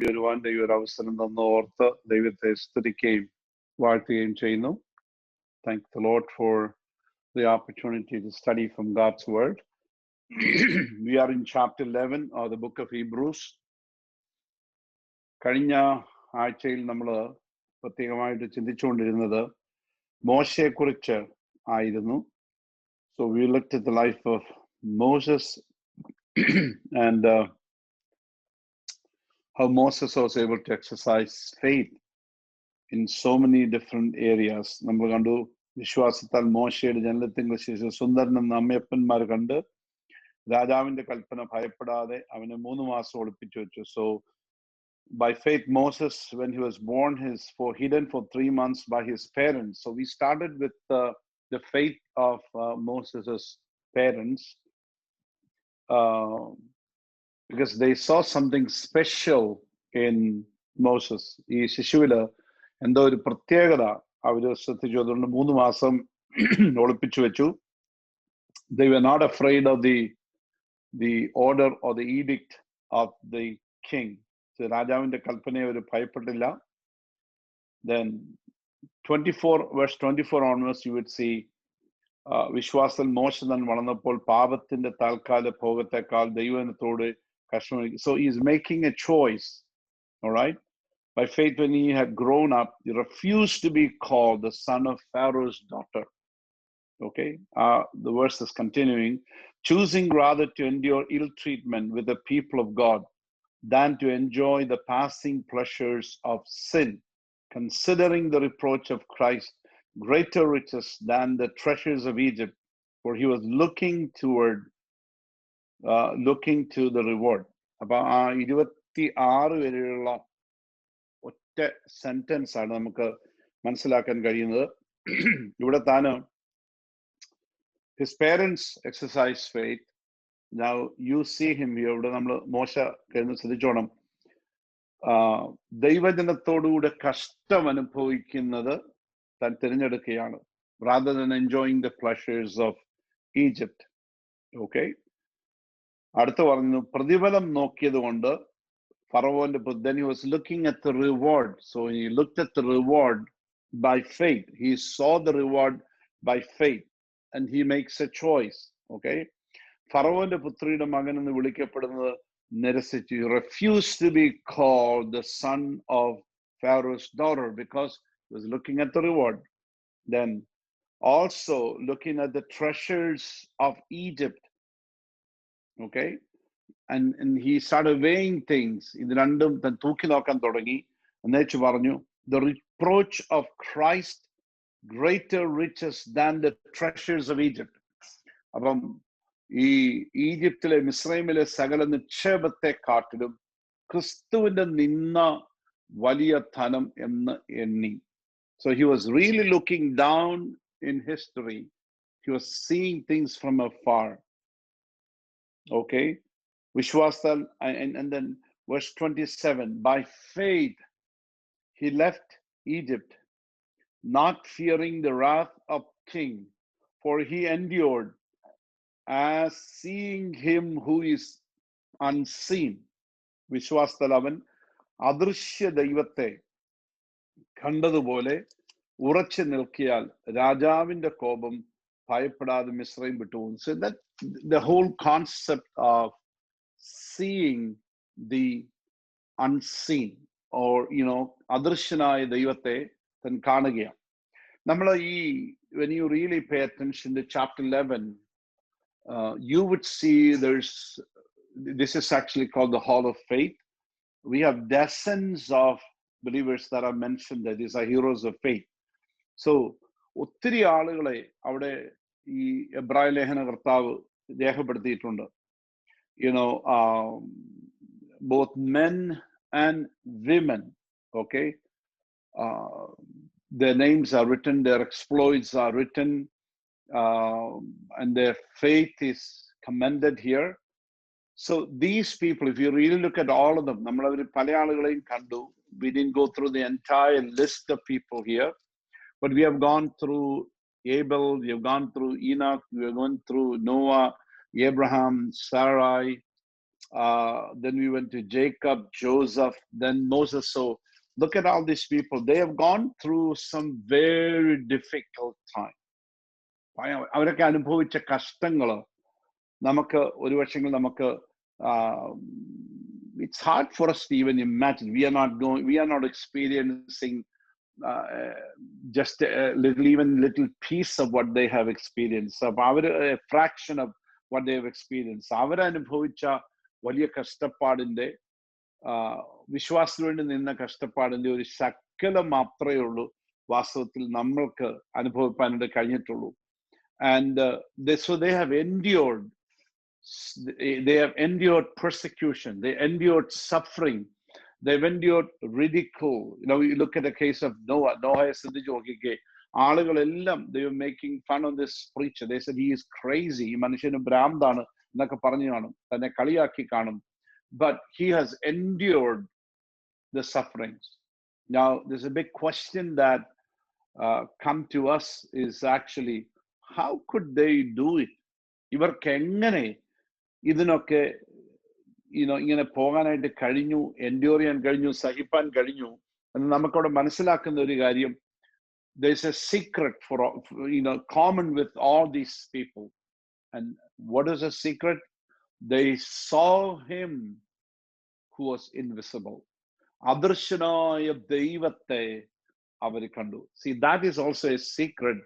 വരുവാൻ ദൈവം ഒരു അവസരം തന്ന ഓർത്ത് ദൈവത്തെ സ്തുതിക്കുകയും വാഴ്ത്തുകയും ചെയ്യുന്നു. Thank the Lord for the opportunity to study from God's word. We are in chapter 11 of the book of Hebrews. കഴിഞ്ഞ ആഴ്ചയിൽ നമ്മൾ പ്രത്യേകമായിട്ട് ചിന്തിച്ചുകൊണ്ടിരുന്നത് മോശയെക്കുറിച്ച് ആയിരുന്നു. So we looked at the life of Moses and how Moses was able to exercise faith in so many different areas. നമ്മൾ കണ്ടു വിശ്വാസത്താൽ മോശയുടെ ജനനത്തിന് ശേഷം സുന്ദരനെന്ന അമ്മയപ്പന്മാർ കണ്ട് രാജാവിന്റെ കൽപ്പന ഭയപ്പെടാതെ അവനെ 3 മാസം ഒളിപ്പിച്ചു വെച്ചു. So by faith Moses, when he was born, for hidden for 3 months by his parents. So we started with the faith of Moses's parents because they saw something special in Moses. ഈ ശിശുവില് എന്തോ ഒരു പ്രത്യേകത അവര് ശ്രദ്ധിച്ചു. അതുകൊണ്ട് 3 മാസം ഒളിപ്പിച്ചു വെച്ചു. They were not afraid of the order or the edict of the king. So രാജാവിന്റെ കൽപ്പനയെ അവർ ഭയപ്പെട്ടില്ല. Then 24 verse 24 onwards you would see വിശ്വാസത്തിൽ മോശ താൻ വളർന്നപ്പോൾ പാപത്തിന്റെ താൽക്കാല ഭോഗത്തെക്കാൾ ദൈവത്തോട് കഷ്ടം. So he is making a choice, all right? By faith, when he had grown up, he refused to be called the son of Pharaoh's daughter. Okay, the verse is continuing, choosing rather to endure ill treatment with the people of God than to enjoy the passing pleasures of sin, considering the reproach of Christ greater riches than the treasures of Egypt, for he was looking to the reward. അപ്പൊ 26 വരെയുള്ള ഒറ്റ sentence ആണ് നമുക്ക് മനസ്സിലാക്കാൻ കഴിയുന്നത്. ഇവിടെ താന് his parents exercised faith. Now you see him here. ഇവിടെ നമ്മൾ മോശ കഴിഞ്ഞ് ശ്രദ്ധിച്ചോണം. ദൈവജനത്തോടുകൂടെ കഷ്ടം അനുഭവിക്കുന്നത് താൻ തിരഞ്ഞെടുക്കുകയാണ്, rather than enjoying the pleasures of Egypt. Okay, അടുത്ത് പറഞ്ഞു പ്രതിഫലം നോക്കിയത് കൊണ്ട് ഫറവോന്റെ, then he was looking at the reward. So he looked at the reward by faith. He saw the reward by faith and he makes a choice. Okay, ഫറവോന്റെ പുത്രിയുടെ മകൻ എന്ന് വിളിക്കപ്പെടുന്നത് നിരസിച്ചു. He refused to be called the son of Pharaoh's daughter because he was looking at the reward. Then also looking at the treasures of Egypt. Okay, and he started weighing things. ഇത് രണ്ടും താൻ തൂക്കി നോക്കാൻ തുടങ്ങി. എന്നുവെച്ച് പറഞ്ഞു the reproach of Christ greater riches than the treasures of Egypt. അപ്പം ഈ ഈജിപ്തിലെ മിസ്രൈമിലെ സകല നിക്ഷേപത്തെ കാട്ടിലും ക്രിസ്തുവിന്റെ നിന്ന വലിയ ധനം എന്ന് എണ്ണി. So he was really looking down in history. He was seeing things from afar. Okay, Vishwasal, and then verse 27, by faith he left Egypt, not fearing the wrath of king, for he endured as seeing him who is unseen. വിശ്വാസത്താൽ അവൻ അദൃശ്യ ദൈവത്തെ കണ്ടതുപോലെ ഉറച്ചു നിൽക്കിയാൽ രാജാവിന്റെ കോപം ഭയപ്പെടാതെ മിസ്രൈം വിട്ടുപോകും. So that the whole concept of seeing the unseen, or അദൃശ്യനായ ദൈവത്തെ താൻ കാണുകയാണ്. നമ്മൾ when you really pay attention to chapter 11, you would see this is actually called the Hall of Faith. We have dozens of believers that are mentioned that these are heroes of faith. So ഒത്തിരി ആളുകളെ അവിടെ ഈ എബ്രായ ലേഖന കർത്താവ് രേഖപ്പെടുത്തിയിട്ടുണ്ട്. Both men and women. Okay, their names are written, their exploits are written, and their faith is commended here. So these people, if you really look at all of them, നമ്മളവർ പല ആളുകളെയും കണ്ടു. We didn't go through the entire list of people here, but we have gone through Abel, we have gone through Enoch, we have gone through Noah, Abraham, Sarai, Then we went to Jacob, Joseph, then Moses. So look at all these people. They have gone through some very difficult time. അവരൊക്കെ അനുഭവിച്ച കഷ്ടങ്ങൾ നമുക്ക് ഒരുപക്ഷെങ്കിൽ നമുക്ക് it's hard for us to even imagine. We are not experiencing just even little piece of what they have experienced. So a fraction of what they have experienced. അവരനുഭവിച്ച വലിയ കഷ്ടപ്പാടിന്റെ വിശ്വാസത്തിന് വേണ്ടി നിന്ന കഷ്ടപ്പാടിന്റെ ഒരു ശകലം മാത്രമേ ഉള്ളൂ വാസ്തവത്തിൽ നമ്മൾക്ക് അനുഭവിക്കാനായിട്ട് കഴിഞ്ഞിട്ടുള്ളൂ. And so they have endured persecution, they endured suffering, they've endured ridicule. You look at the case of Noah ശ്രദ്ധിച്ചു നോക്കിക്കേ, ആളുകളെല്ലാം they were making fun of this preacher. They said he is crazy, ഈ മനുഷ്യന് ഭ്രാന്താണ് എന്നൊക്കെ പറഞ്ഞു കാണും, തന്നെ കളിയാക്കി കാണും. But he has endured the sufferings. Now there's a big question that come to us is actually, how could they do it? ഇവർക്ക് എങ്ങനെ ഇതിനൊക്കെ ഇങ്ങനെ പോകാനായിട്ട് കഴിഞ്ഞു, എൻഡ്യൂർ ചെയ്യാൻ കഴിഞ്ഞു, സഹിപ്പാൻ കഴിഞ്ഞു എന്ന് നമുക്കവിടെ മനസ്സിലാക്കുന്ന ഒരു കാര്യം, there is a secret for common with all these people. And what is a secret? They saw him who was invisible. അദൃശ്യനായ ദൈവത്തെ അവർ കണ്ടു. See, that is also a secret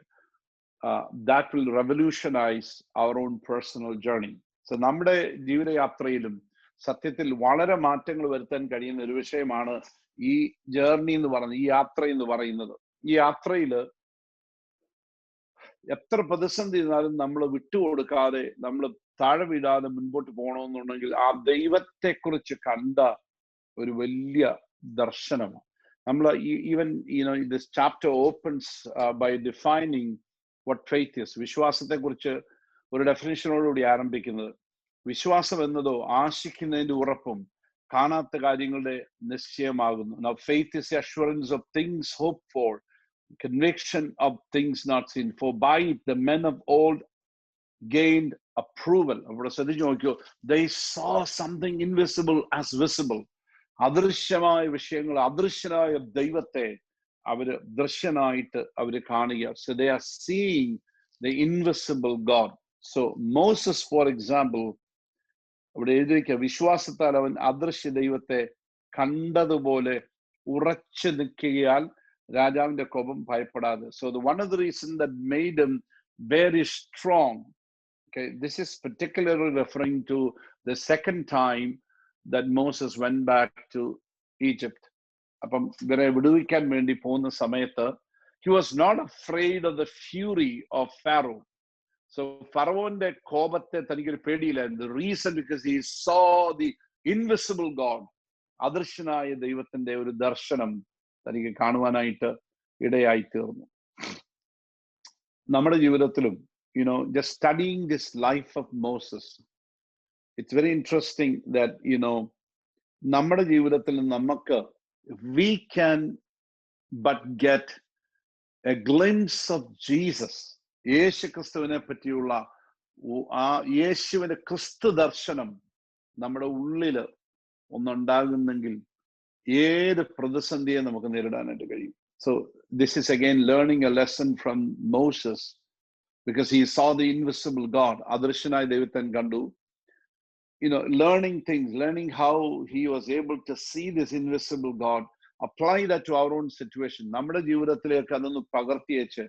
that will revolutionize our own personal journey. So നമ്മുടെ ജീവിതയാത്രയിലും സത്യത്തിൽ വളരെ മാറ്റങ്ങൾ വരുത്താൻ കഴിയുന്ന ഒരു വിഷയമാണ് ഈ ജേർണി എന്ന് പറയുന്നത്, ഈ യാത്ര എന്ന് പറയുന്നത്. ഈ യാത്രയിൽ എത്ര പ്രതിസന്ധി ഇരുന്നാലും നമ്മൾ വിട്ടുകൊടുക്കാതെ, നമ്മൾ താഴെ വീഴാതെ മുൻപോട്ട് പോകണമെന്നുണ്ടെങ്കിൽ ആ ദൈവത്തെക്കുറിച്ച് കണ്ട ഒരു വലിയ ദർശനമാണ്. നമ്മൾ even this chapter opens by defining what faith is. വിശ്വാസത്തെ കുറിച്ച് ഒരു ഡെഫിനിഷനോടുകൂടി ആരംഭിക്കുന്നത്, വിശ്വാസം എന്നതോ ആശിക്കുന്നതിന്റെ ഉറപ്പും കാണാത്ത കാര്യങ്ങളുടെ നിശ്ചയമാകുന്നു. Now faith is the assurance of things hoped for, conviction of things not seen. For by it the men of old gained approval. അവിടെ ശ്രദ്ധിച്ചു നോക്കിയോ, they saw something invisible as visible. അദൃശ്യമായ വിഷയങ്ങൾ, അദൃശ്യനായ ദൈവത്തെ അവര് ദൃശ്യനായിട്ട് അവര് കാണുക. So they are seeing the invisible God. So Moses, for example, അവിടെ എഴുതിയിരിക്കുക, വിശ്വാസത്താൽ അവൻ അദൃശ്യ ദൈവത്തെ കണ്ടതുപോലെ ഉറച്ചു നിൽക്കുകയാൽ രാജാവിന്റെ കോപം ഭയപ്പെടാതെ. So the one of the reasons that made him very strong, okay, this is particularly referring to the second time that Moses went back to Egypt. അപ്പം ഇവരെ വിടുവിക്കാൻ വേണ്ടി പോകുന്ന സമയത്ത് he was not afraid of the fury of Pharaoh. So ഫറവോന്റെ കോപത്തെ തനിക്കൊരു പേടിയില്ലായിരുന്നു. The reason because he saw the invisible God, അദൃശ്യനായ ദൈവത്തിന്റെ ഒരു ദർശനം തനിക്ക് കാണുവാനായിട്ട് ഇടയായി തീർന്നു. നമ്മുടെ ജീവിതത്തിലും just studying this life of Moses, it's very interesting that നമ്മുടെ ജീവിതത്തിൽ നമുക്ക് we can but get a glimpse of Jesus, യേശു ക്രിസ്തുവിനെ പറ്റിയുള്ള ആ യേശുവിന്റെ ക്രിസ്തു ദർശനം നമ്മുടെ ഉള്ളില് ഒന്നുണ്ടാകുന്നെങ്കിൽ ഏത് പ്രതിസന്ധിയെ നമുക്ക് നേരിടാനായിട്ട് കഴിയും. So this is again learning a lesson from Moses, because he saw the invisible God, അദൃശ്യനായ ദൈവത്തെ കണ്ടു. Learning things, learning how he was able to see this invisible God, apply that to our own situation. നമ്മുടെ ജീവിതത്തിലേക്ക് അതൊന്ന് പകർത്തി വെച്ച്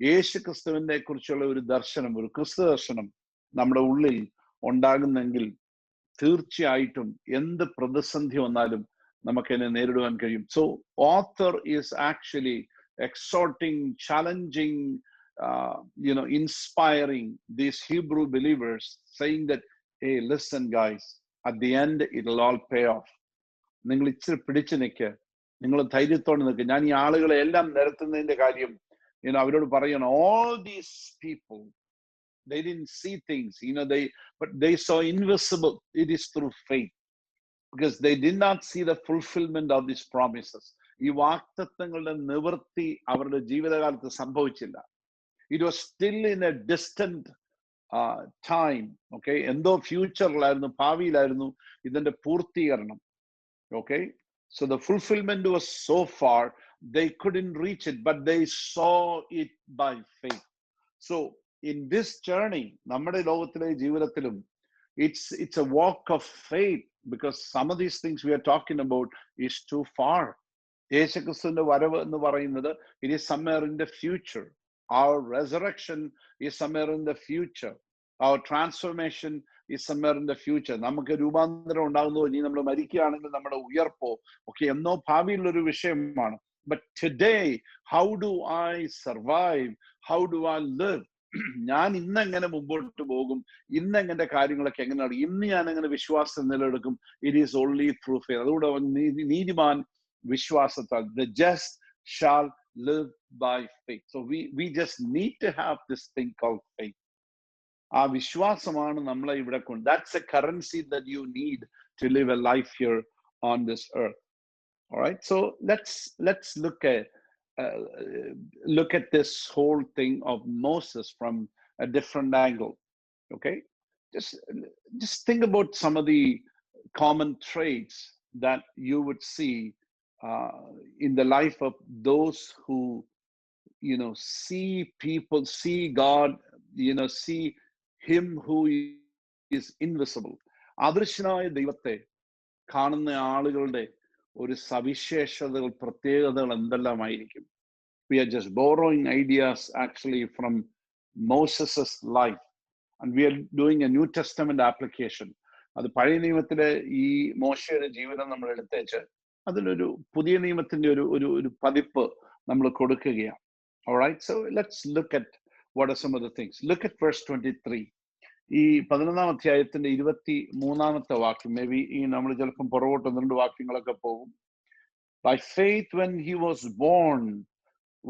യേശു ക്രിസ്തുവിനെ കുറിച്ചുള്ള ഒരു ദർശനം, ഒരു ക്രിസ്തു ദർശനം നമ്മുടെ ഉള്ളിൽ ഉണ്ടാകുന്നെങ്കിൽ തീർച്ചയായിട്ടും എന്ത് പ്രതിസന്ധി വന്നാലും നമുക്കതിനെ നേരിടുവാൻ കഴിയും. So author is actually exhorting, challenging, inspiring these Hebrew believers, saying that, hey, listen guys, at the end it'll all pay off. നിങ്ങൾ ഇച്ചിരി പിടിച്ചു നിൽക്കുക, നിങ്ങൾ ധൈര്യത്തോടെ നിൽക്കുക. ഞാൻ ഈ ആളുകളെ എല്ലാം നിരത്തുന്നതിന്റെ കാര്യം അവരോട് പറയണം, all these people, they didn't see things, but they saw invisible. It is through faith, because they did not see the fulfillment of these promises. ഈ വാഗ്ദത്തങ്ങളുടെ നിവൃത്തി അവരുടെ ജീവിതകാലത്ത് സംഭവിച്ചില്ല. It was still in a distant time. Okay, എന്തോ ഫ്യൂച്ചറിലായിരുന്നു, ഭാവിയിലായിരുന്നു ഇതിന്റെ പൂർത്തീകരണം. Okay, so the fulfillment was so far they couldn't reach it, but they saw it by faith. So in this journey, നമ്മുടെ ലോകത്തിലെ ജീവിതത്തിലും it's a walk of faith, because some of these things we are talking about is too far. യേശുക്രിസ്തുവിന്റെ വരവ് എന്ന് പറയുന്നത് it is somewhere in the future. Our resurrection is somewhere in the future. Our transformation is somewhere in the future. നമുക്ക് രൂപാന്തരം ഉണ്ടാകുന്നു, ഇനി നമ്മൾ മരിക്കുകയാണെങ്കിൽ നമ്മുടെ ഉയർപ്പോ ഒക്കെ എന്നോ ഭാവിയിലൊരു വിഷയമാണ്. But today, how do I survive? How do I live? ഞാൻ ഇന്ന് എങ്ങനെ മുമ്പോട്ട് പോകും, ഇന്ന് എങ്ങനെ കാര്യങ്ങളൊക്കെ എങ്ങനെയാണ്, ഇന്ന് ഞാൻ എങ്ങനെ വിശ്വാസം നിലനിൽക്കും? It is only through faith. അതുകൊണ്ട് നീതിമാൻ വിശ്വാസത്താൽ, the just shall live by faith. So we just need to have this thing called faith. ആ വിശ്വാസമാണ് നമ്മളെ ഇവിടെ കൊണ്ട്. That's a currency that you need to live a life here on this earth. All right, so let's look at this whole thing of Moses from a different angle. Okay, just think about some of the common traits that you would see in the life of those who, you know, see people, see God, you know, see him who is invisible. അദൃശ്യനായ ദൈവത്തെ കാണുന്ന ആളുകളുടെ ഒരു സവിശേഷതകൾ, പ്രത്യേകതകൾ എന്തെല്ലാമായിരിക്കും? We are just borrowing ideas actually from Moses' life, and we are doing a New Testament application. അത് പഴയ നിയമത്തിലെ ഈ മോശയുടെ ജീവിതം നമ്മൾ എടുത്തേച്ച് അതിലൊരു പുതിയ നിയമത്തിന്റെ ഒരു പതിപ്പ് നമ്മൾ കൊടുക്കുകയാണ്. All right, so let's look at what are some of the things. Look at verse 23. ഈ 11-ാം അധ്യായത്തിന്റെ 23-ാമത്തെ വാക്യം. മേ ബി ഈ നമ്മൾ ചിലപ്പം പുറകോട്ട് 1-2 വാക്യങ്ങളൊക്കെ പോകും. By faith, when he was born,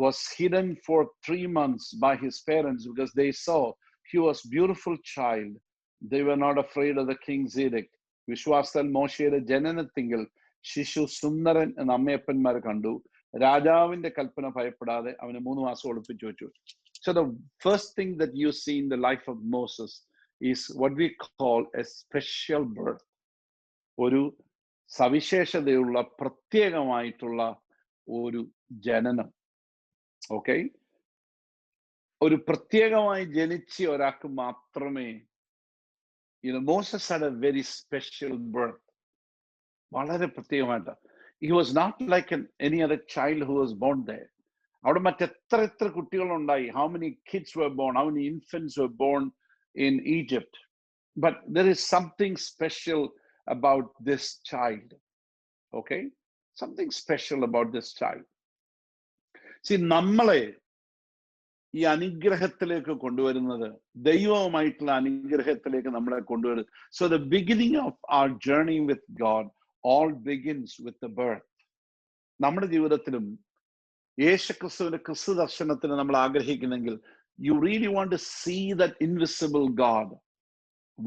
was hidden for 3 months by his parents, because they saw he was beautiful child. They were not afraid of the king's edict. വിശ്വാസത്താൽ മോശയുടെ ജനനത്തിങ്കിൽ ശിശു സുന്ദരൻ എന്ന അമ്മയപ്പന്മാർ കണ്ടു. രാജാവിന്റെ കൽപ്പന ഭയപ്പെടാതെ അവനെ 3 മാസം ഒളിപ്പിച്ചു വെച്ചു. So the first thing that you see in the life of Moses is what we call a special birth. ഒരു സവിശേഷതയുള്ള പ്രത്യേകമായിട്ടുള്ള ഒരു ജനനം. ഓക്കെ, ഒരു പ്രത്യേകമായി ജനിച്ച ഒരാൾക്ക് മാത്രമേ, you know, Moses had a very special birth. വളരെ പ്രത്യേകമായിട്ട്. He was not like any other child who was born there. അവിടെ മറ്റെത്ര കുട്ടികളുണ്ടായി? How many kids were born? How many infants were born in Egypt? But there is something special about this child. Okay, something special about this child. See, നമ്മളെ ഈ അനുഗ്രഹത്തിലേക്ക് കൊണ്ടുവരുന്നത്, ദൈവവുമായിട്ടുള്ള അനുഗ്രഹത്തിലേക്ക് നമ്മളെ കൊണ്ടുവരുന്നത്. So the beginning of our journey with God all begins with the birth. നമ്മുടെ ജീവിതത്തിലും യേശുക്രിസ്തുവിന്റെ ക്രിസ്തു ദർശനത്തിന് നമ്മൾ ആഗ്രഹിക്കുന്നെങ്കിൽ, you really want to see that invisible God,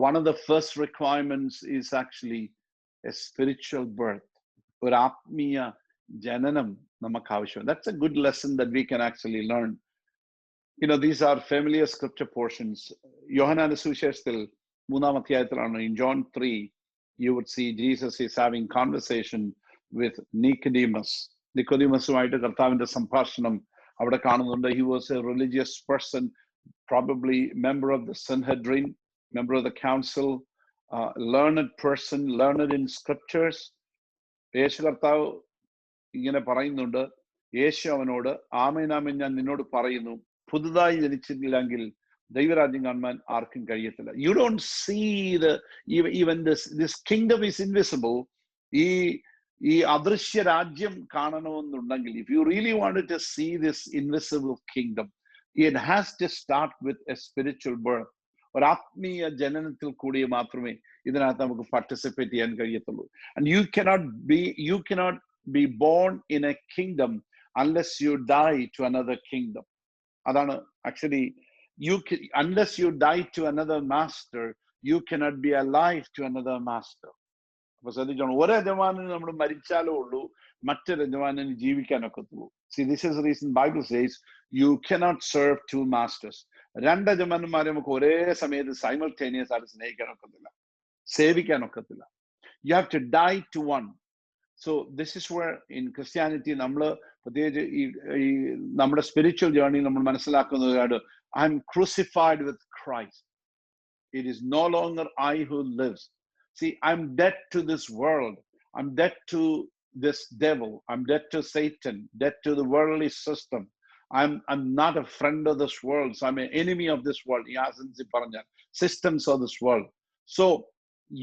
one of the first requirements is actually a spiritual birth. ഒരു ആത്മീയ ജനനം നമുക്ക് ആവശ്യം. That's a good lesson that we can actually learn. You know, these are familiar scripture portions. യോഹന്നാന്റെ സുവിശേഷത്തിൽ 3-ാം അധ്യായത്തിലാണ്, in John 3, you would see Jesus is having conversation with Nicodemus. നിക്കോദീമസുമായിട്ട് കർത്താവിന്റെ സംഭാഷണം അവിടെ കാണുന്നുണ്ട്. He was a religious person, probably member of the Sanhedrin, member of the council, learned person, learned in scriptures. യേശു കർത്താവ് ഇങ്ങനെ പറയുന്നുണ്ട്, യേശു അവനോട്, ആമേൻ ആമേൻ ഞാൻ നിന്നോട് പറയുന്നു, പുതുതായി ജനിച്ചിട്ടില്ലെങ്കിൽ ദൈവരാജ്യം കാണുവാൻ ആർക്കും കഴിയത്തില്ല. You don't see even this kingdom is invisible. ഈ അദൃശ്യ രാജ്യം കാണണമെന്നുണ്ടെങ്കിൽ, if you really wanted to see this invisible kingdom, it has to start with a spiritual birth. ഒരു ആത്മീയ ജനനത്തിൽ കൂടി മാത്രമേ ഇതിനകത്ത് നമുക്ക് പാർട്ടിസിപ്പേറ്റ് ചെയ്യാൻ കഴിയത്തുള്ളൂ. And you cannot be born in a kingdom unless you die to another kingdom. അതാണ് actually, unless you die to another master, you cannot be alive to another master. അപ്പൊ ശ്രദ്ധിച്ചോണം, ഒരു യജമാനന് നമ്മൾ മരിച്ചാലേ ഉള്ളൂ മറ്റൊരു യജമാനന് ജീവിക്കാനൊക്കത്തുള്ളൂ. See, this is the reason Bible says you cannot serve 2 masters. രണ്ട് യജമാനന്മാരെ നമുക്ക് ഒരേ സമയത്ത് സൈമൾട്ടേനിയസ് ആയിട്ട് സ്നേഹിക്കാൻ ഒക്കത്തില്ല, സേവിക്കാൻ ഒക്കത്തില്ല. You have to die to one. So this is where in Christianity നമ്മൾ പ്രത്യേകിച്ച് ഈ നമ്മുടെ സ്പിരിച്വൽ ജേർണി നമ്മൾ മനസ്സിലാക്കുന്നത് I'm crucified with Christ. It is no longer I who lives. See, I'm dead to this world. I'm dead to this devil. I'm dead to Satan, dead to the worldly system. I'm not a friend of this world. So I'm an enemy of this world. Systems of this world. So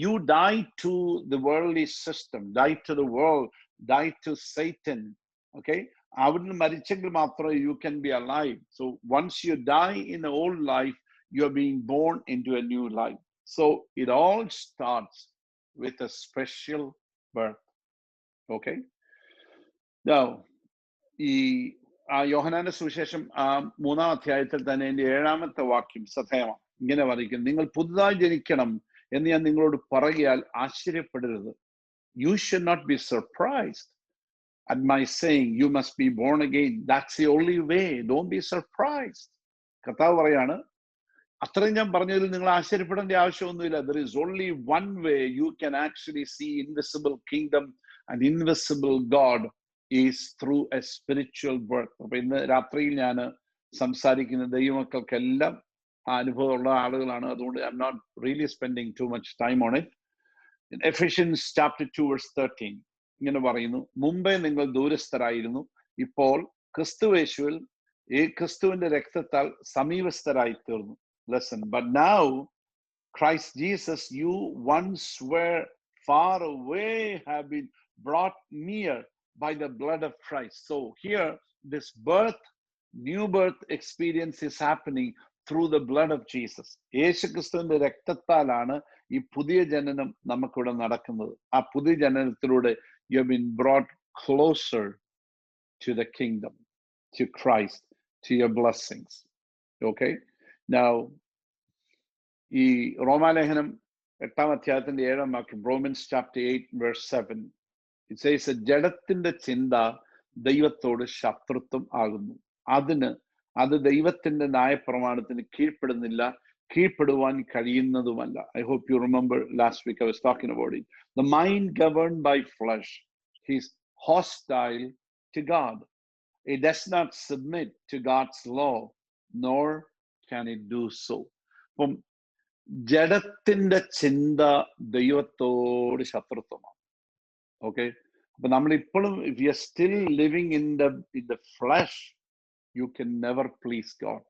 you die to the worldly system, die to the world, die to Satan. Okay? You can be alive. So once you die in the old life, you're being born into a new life. So it all starts with a special birth. Okay? Now, യോഹന്നാന്റെ സുവിശേഷം 3-ാം അധ്യായത്തിൽ തന്നെ 7-ാമത്തെ വാക്യം ശ്രദ്ധേയമാണ്. ഇങ്ങനെ പറയുന്നത്, നിങ്ങൾ പുതുതായി ജനിക്കണം എന്ന് ഞാൻ നിങ്ങളോട് പറയാൽ ആശ്ചര്യപ്പെടരുത്. You should not be surprised at my saying you must be born again. That's the only way. Don't be surprised. കർത്താവ് പറയാണ്, അത്രയും ഞാൻ പറഞ്ഞതിൽ നിങ്ങൾ ആശ്ചര്യപ്പെടേണ്ട ആവശ്യമൊന്നുമില്ല. There is only one way you can actually see invisible kingdom and invisible God is through a spiritual birth. അപ്പൊ ഇന്ന് രാത്രിയിൽ ഞാൻ സംസാരിക്കുന്ന ദൈവമക്കൾക്കെല്ലാം ആ അനുഭവമുള്ള ആളുകളാണ്. അതുകൊണ്ട് I'm not really spending too much time on it. In Ephesians chapter 2 verse 13 ഇങ്ങനെ പറയുന്നു, മുമ്പേ നിങ്ങൾ ദൂരസ്ഥരായിരുന്നു, ഇപ്പോൾ ക്രിസ്തുയേശുവിൽ ക്രിസ്തുവിന്റെ രക്തത്താൽ സമീപസ്ഥരായി തീർന്നു. Listen, but now Christ Jesus, you once were far away, have been brought near by the blood of Christ. So here, this birth, new birth experience is happening through the blood of Jesus. യേശു ക്രിസ്തുവിന്റെ രക്തത്താലാണ് ഈ പുതിയ ജനനം നമുക്കിവിടെ നടക്കുന്നത്. ആ പുതിയ ജനനത്തിലൂടെ you have been brought closer to the kingdom, to Christ, to your blessings. Okay? Now, ഈ റോമാലേഖനം 8-ാം അധ്യായത്തിന്റെ 7-ാം വാക്യം, Romans chapter 8 verse 7, it says, ജഡത്തിന്റെ ചിന്ത ദൈവത്തോട് ശത്രുത്വം ആകുന്നു, അത് ദൈവത്തിന്റെ ന്യായപ്രമാണത്തിന് കീഴ്പ്പെടുന്നില്ല, കീഴ്പ്പെടുവാൻ കഴിയുന്നതുമല്ല. I hope you remember last week I was talking about it. The mind governed by flesh is hostile to God. It does not submit to God's law, nor can it do so. അപ്പം ജഡത്തിന്റെ ചിന്ത ദൈവത്തോട് ശത്രുത്വമാണ്. Okay, അപ്പൊ നമ്മൾ ഇപ്പോഴും if you are still living in the flesh, you can never please God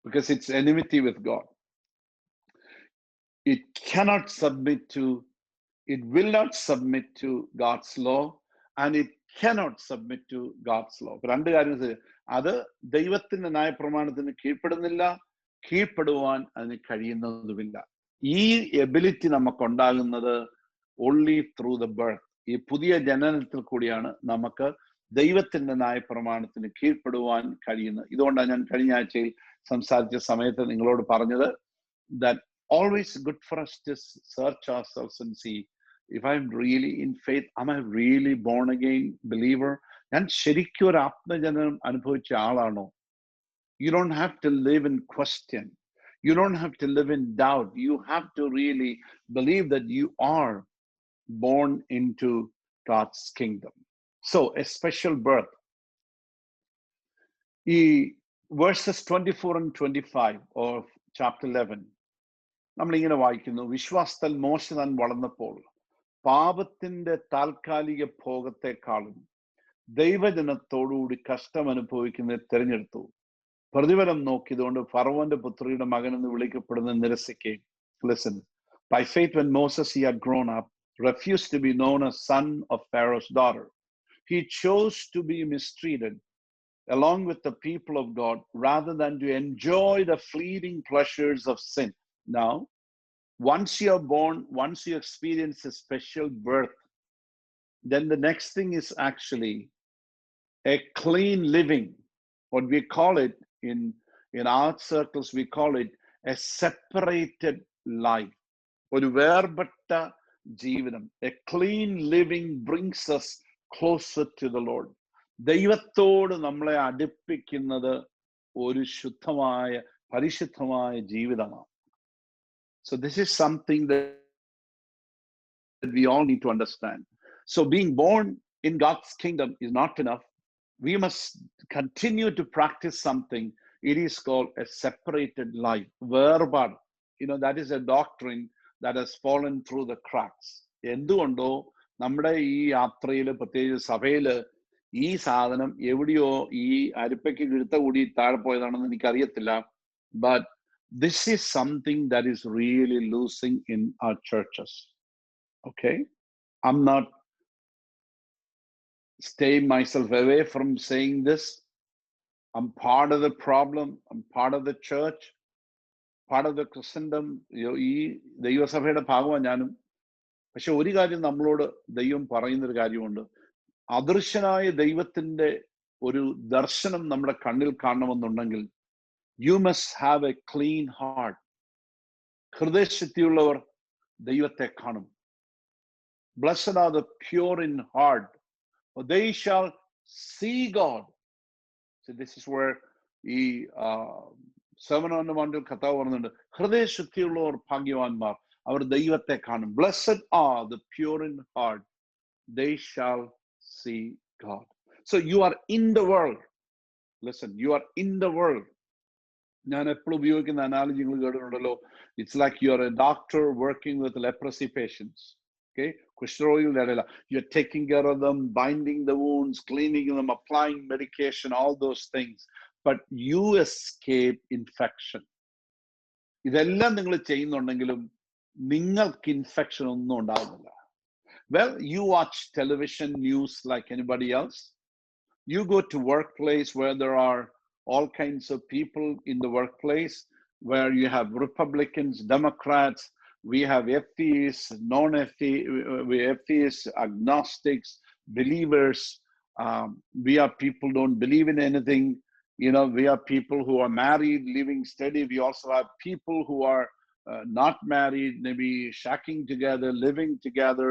because it's enmity with God. It will not submit to God's law, and it cannot submit to God's law. രണ്ട് കാര്യം, അത് ദൈവത്തിന്റെ ന്യായപ്രമാണത്തിന് കീഴ്പ്പെടുന്നില്ല, കീഴ്പ്പെടുവാൻ അതിന് കഴിയുന്നതുമില്ല. ഈ ability നമുക്കുണ്ടാകുന്നത് only through the birth. ഈ പുതിയ ജനനത്തിൽ കൂടിയാണ് നമുക്ക് ദൈവത്തിന്റെ ന്യായപ്രമാണത്തിന് കീഴ്പ്പെടുവാൻ കഴിയുന്നത്. ഇതുകൊണ്ടാണ് ഞാൻ കഴിഞ്ഞ ആഴ്ചയിൽ സംസാരിച്ച സമയത്ത് നിങ്ങളോട് പറഞ്ഞത്, that always good for us to search ourselves and see if I'm really in faith, am I really born again believer? ഞാൻ ശരിക്കും ഒരു ആത്മജനനം അനുഭവിച്ച ആളാണോ? You don't have to live in question. You don't have to live in doubt. You have to really believe that you are born into God's kingdom. So, a special birth. Verses 24 and 25 of chapter 11. നമ്മളിങ്ങനെ വായിക്കുന്നു, വിശ്വാസത്താൽ മോശ താൻ വളർന്നപ്പോൾ പാപത്തിന്റെ താൽക്കാലിക ഭോഗത്തെക്കാളും ദൈവജനത്തോടുകൂടി കഷ്ടം അനുഭവിക്കുന്നത് തിരഞ്ഞെടുത്തു. പ്രതിഫലം നോക്കിയതുകൊണ്ട് ഫറവോന്റെ പുത്രിയുടെ മകൻ എന്ന് വിളിക്കപ്പെടുന്ന നിരസിക്കുകയും. Listen, by faith when Moses, he had grown up, refused to be known as son of Pharaoh's daughter. He chose to be mistreated along with the people of God rather than to enjoy the fleeting pleasures of sin. Now, once you are born, once you experience a special birth, then the next thing is actually a clean living. What we call it in our circles, we call it a separated life. ഒരു വേർപെട്ട ജീവിതം. A clean living brings us closer to the Lord. ദൈവത്തോട് നമ്മളെ അടുപ്പിക്കുന്നത് ഒരു ശുദ്ധമായ പരിശുദ്ധമായ ജീവിതമാണ്. So this is something that we all need to understand. So being born in God's kingdom is not enough. We must continue to practice something. It is called a separated life. Verbal. That is a doctrine that has fallen through the cracks. എന്തുകൊണ്ടോ നമ്മുടെ ഈ യാത്രയിൽ, പ്രത്യേകിച്ച് സഭയില്, ഈ സാധനം എവിടെയോ ഈ അരിപ്പയ്ക്ക് കിഴുത്ത കൂടി താഴെ പോയതാണെന്ന് എനിക്കറിയത്തില്ല. But this is something that is really losing in our churches. Okay? I'm not staying myself away from saying this. I'm part of the problem. I'm part of the church, part of the Christendom. ഈ ദൈവസഭയുടെ ഭാഗമാണ് ഞാനും. പക്ഷെ ഒരു കാര്യം നമ്മളോട് ദൈവം പറയുന്നൊരു കാര്യമുണ്ട്. അദൃശ്യനായ ദൈവത്തിന്റെ ഒരു ദർശനം നമ്മുടെ കണ്ണിൽ കാണണമെന്നുണ്ടെങ്കിൽ you must have a clean heart. ഹൃദയശുദ്ധിയുള്ളവർ ദൈവത്തെ കാണും. Blessed are the pure in heart, for they shall see God. So this is where ഈ Sermon on the Mount കർത്താവ് പറയുന്നുണ്ട്, ഹൃദയശുദ്ധിയുള്ളവർ ഭാഗ്യവാന്മാർ, അവർ ദൈവത്തെ കാണും. Blessed are the pure in heart, they shall see God. So you are in the world. Listen, you are in the world. ഞാൻ എപ്പോഴും ഉപയോഗിക്കുന്ന analogy നിങ്ങൾ കേട്ടിട്ടുണ്ടല്ലോ. It's like you are a doctor working with leprosy patients. Okay, കുഷ്ഠരോഗികളുടെ ഇടയില. You're taking care of them, binding the wounds, cleaning them, applying medication, all those things. But you escape infection. ഇതെല്ലാം നിങ്ങൾ ചെയ്യുന്നുണ്ടെങ്കിലും നിങ്ങൾക്ക് infection ഒന്നും ഉണ്ടാകുന്നില്ല. Well, you watch television news like anybody else. You go to workplace where there are all kinds of people in the workplace, where you have Republicans, Democrats, we have atheists, atheists, agnostics, believers. We are people who don't believe in anything. We are people who are married, living steady. We also have people who are not married, maybe shacking together, living together.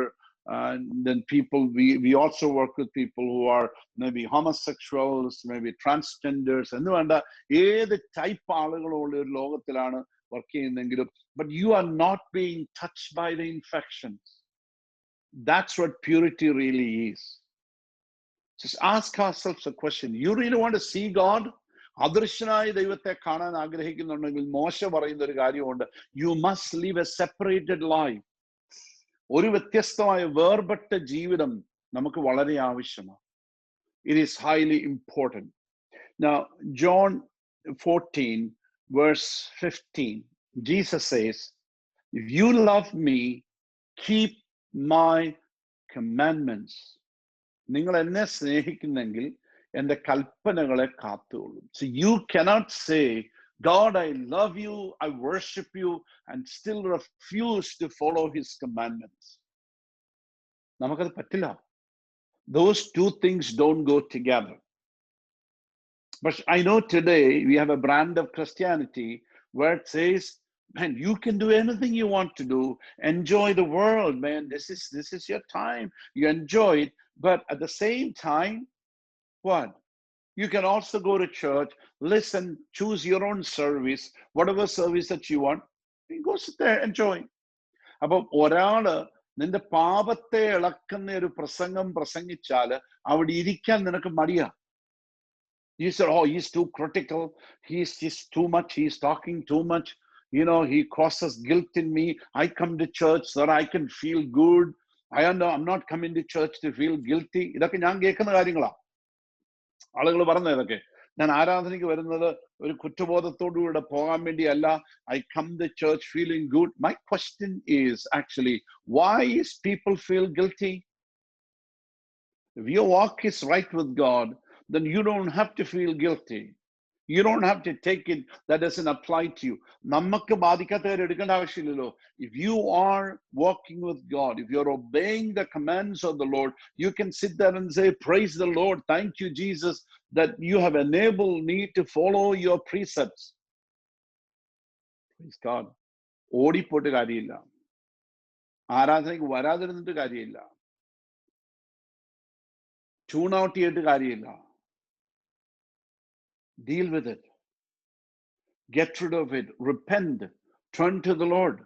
And then we also work with people who are maybe homosexuals, maybe transgenders, and ഏത് type ആളുകളുള്ള ഒരു ലോകത്തിലാണ് work ചെയ്യുന്നതെങ്കിലും, but you are not being touched by the infections. That's what purity really is. Just ask ourselves a question. You really want to see God? അദൃശ്യനായ ദൈവത്തെ കാണാൻ ആഗ്രഹിക്കുന്നുണ്ടെങ്കിൽ മോശ പറയുന്ന ഒരു കാര്യമുണ്ട്. You must live a separated life. ഒരു വ്യത്യസ്തമായ വേർപെട്ട ജീവിതം നമുക്ക് വളരെ ആവശ്യമാണ്. It is highly important. Now, John 14, verse 15, Jesus says, if you love me, keep my commandments. നിങ്ങൾ എന്നെ സ്നേഹിക്കുന്നെങ്കിൽ എൻ്റെ കൽപ്പനകളെ കാത്തുകൊള്ളും. So you cannot say, God, I love you, I worship you, and still refuse to follow his commandments. നമുക്കത് പറ്റില്ല. Those two things don't go together. But I know today we have a brand of Christianity where it says, man, you can do anything you want to do. Enjoy the world, man. This is your time. You enjoy it. But at the same time, what? You can also go to church, listen, choose your own service, whatever service that you want. You go sit there, enjoy. അപ്പം ഒരാള് നിന്റെ പാപത്തെ ഇളക്കുന്ന ഒരു പ്രസംഗം പ്രസംഗിച്ചാല് അവിടെ ഇരിക്കാൻ നിനക്ക് മടിയാ. You said, oh, he's too critical, he's too much, he's talking too much, he causes guilt in me. I come to church so that I can feel good. I'm not coming to church to feel guilty. ഇതൊക്കെ ഞാൻ കേൾക്കുന്ന കാര്യങ്ങളാ. ആളുകൾ പറഞ്ഞ ഇതൊക്കെ. ഞാൻ ആരാധനയ്ക്ക് വരുന്നത് ഒരു കുറ്റബോധത്തോടുകൂടെ പോകാൻ വേണ്ടിയല്ല. I come to church feeling good. My question is actually, why is people feel guilty? If your walk is right with God, then you don't have to feel guilty. You don't have to take it. That doesn't apply to you. നമുക്ക് ബാധിക്കാത്തവരെ എടുക്കേണ്ട ആവശ്യമില്ലല്ലോ. If you are walking with God, if you're obeying the commands of the Lord, you can sit there and say, praise the Lord. Thank you, Jesus, that you have enabled me to follow your precepts. Praise God. ഓടിപ്പോട്ട് കാര്യമില്ല. ആരാധനയ്ക്ക് വരാതിരുന്നിട്ട് കാര്യമില്ല. Tune out ചെയ്തിട്ട് കാര്യമില്ല. Deal with it. Get rid of it. Repent. Turn to the Lord.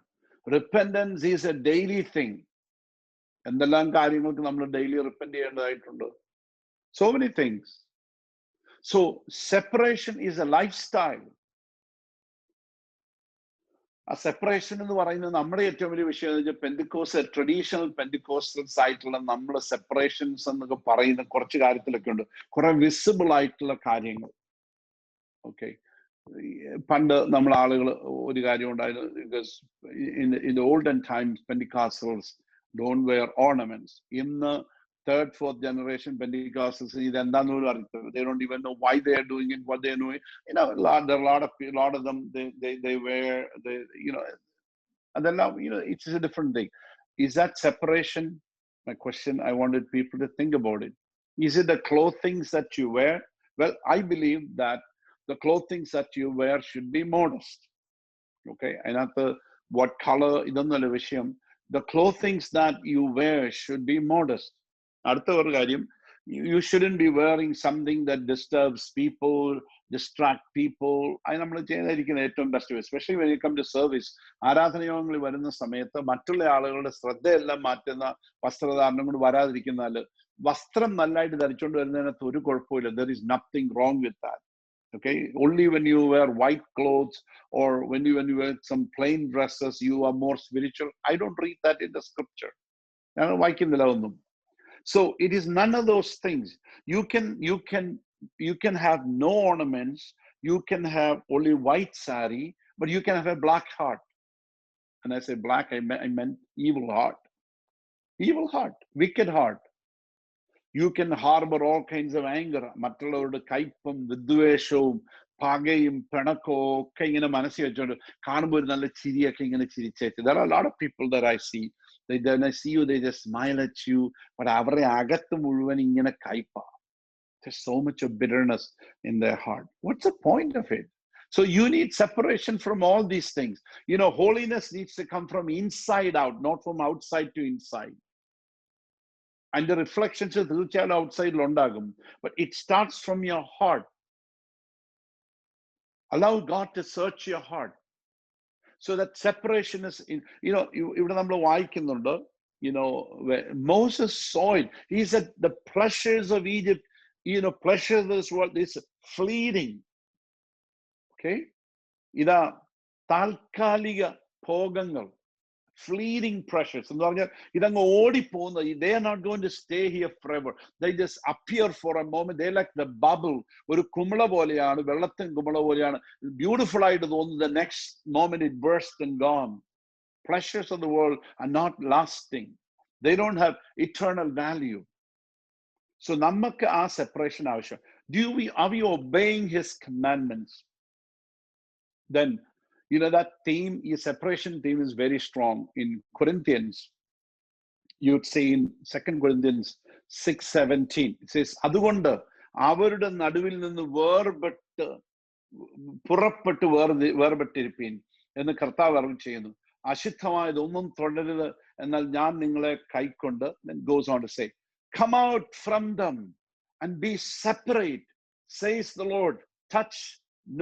Repentance is a daily thing. എന്തെല്ലാം കാര്യങ്ങൾക്ക് നമ്മൾ daily repent ചെയ്യേണ്ടതായിട്ടുണ്ട്. So many things. So separation is a lifestyle. ആ സെപ്പറേഷൻ എന്ന് പറയുന്നത് നമ്മുടെ ഏറ്റവും വലിയ വിഷയം എന്ന് വെച്ചാൽ പെന്തിക്കോസ് ട്രഡീഷണൽ പെന്തിക്കോസ്റ്റൽസ് ആയിട്ടുള്ള നമ്മൾ സെപ്പറേഷൻസ് എന്നൊക്കെ പറയുന്ന കുറച്ച് കാര്യത്തിലൊക്കെ ഉണ്ട്, കുറെ വിസിബിൾ ആയിട്ടുള്ള കാര്യങ്ങൾ. ഓക്കെ, പണ്ട് നമ്മൾ ആളുകൾ ഒരു കാര്യം ഉണ്ടായിരുന്നു, because in olden times Pentecostals don't wear ornaments. ഇന്ന് third, fourth generation Pentecostals, they don't even know why they are doing it, what they are doing. You know, there are a lot of them, they wear, you know, and then now, you know, it's a different thing. Is that separation? My question, I wanted people to think about it. Is it the clothings that you wear? Well, I believe that the clothings that you wear should be modest. Okay, and at the what color, the clothings that you wear should be modest. അടുത്ത ഒരു കാര്യം, you shouldn't be wearing something that disturbs people, distract people. അത് നമ്മൾ ചെയ്തായിരിക്കുന്ന ഏറ്റവും best, especially when you come to service. ആരാധനയോഗങ്ങളിൽ വരുന്ന സമയത്ത് മറ്റുള്ള ആളുകളുടെ ശ്രദ്ധയെല്ലാം മാറ്റുന്ന വസ്ത്രധാരണം കൊണ്ട് വരാതിരിക്കുന്നാൽ, വസ്ത്രം നല്ലതായിട്ട് ധരിച്ചുകൊണ്ട് വരുന്നതിനകത്ത് ഒരു കുഴപ്പമില്ല. There is nothing wrong with that. Okay, only when you wear white clothes or when you wear some plain dresses, you are more spiritual. I don't read that in the scripture. ഞാൻ വായിക്കുന്നില്ല ഒന്നും. So it is none of those things. You can have no ornaments. You can have only white sari, but you can have a black heart. And I say black, I meant evil heart. Evil heart, wicked heart. You can harbor all kinds of anger. മറ്റുള്ളവരുടെ കയ്പും വിദ്വേഷവും പകയും പിണക്കവും ഒക്കെ ഇങ്ങനെ മനസ്സിൽ വെച്ചോണ്ട് കാണുമ്പോൾ ഒരു നല്ല ചിരിയൊക്കെ ഇങ്ങനെ ചിരിച്ചേച്ച്. There are a lot of people that I see. When I see you, they just smile at you. But അവരുടെ അകത്ത് മുഴുവൻ ഇങ്ങനെ കയ്പാ. There's so much of bitterness in their heart. What's the point of it? So you need separation from all these things. You know, holiness needs to come from inside out, not from outside to inside. And the reflections തീർച്ചയായും outside ഉണ്ടാകും. But it starts from your heart. Allow God to search your heart. So that separation is, you know, ഇവിടെ നമ്മൾ വായിക്കുന്നുണ്ട്, you know, Moses saw it. He said the pleasures of Egypt, you know, pleasures of this world is fleeting. Okay, ഇതാ താൽക്കാലിക ഭോഗങ്ങൾ, fleeting pressures. എന്ന് പറഞ്ഞാൽ ഇതങ്ങ് ഓടിപ്പോകുന്നത്. They are not going to stay here forever. They just appear for a moment. They like the bubble. ഒരു കുമിള പോലെയാണ്, വെള്ളത്തിൻ കുമിള പോലെയാണ്. Beautiful ആയിട്ട് തോന്നുന്നു. The next moment it bursts and gone. Pleasures of the world are not lasting. They don't have eternal value. So നമുക്ക് ആ separation ആവശ്യം. Are we obeying his commandments? Then, you know, that theme, the separation theme is very strong in Corinthians. You'd see in 2 Corinthians 6:17, it says, അതുകൊണ്ട് അവരുടെ നടുവിൽ നിന്ന് പുറപ്പെട്ട് വേർപെട്ടിരിപ്പീൻ എന്ന് കർത്താവ് അരുളി ചെയ്യുന്നു. അശുദ്ധമായതൊന്നും തുടരുത്, എന്നാൽ ഞാൻ നിങ്ങളെ കൈക്കൊണ്ട്, then goes on to say, come out from them and be separate, says the Lord. Touch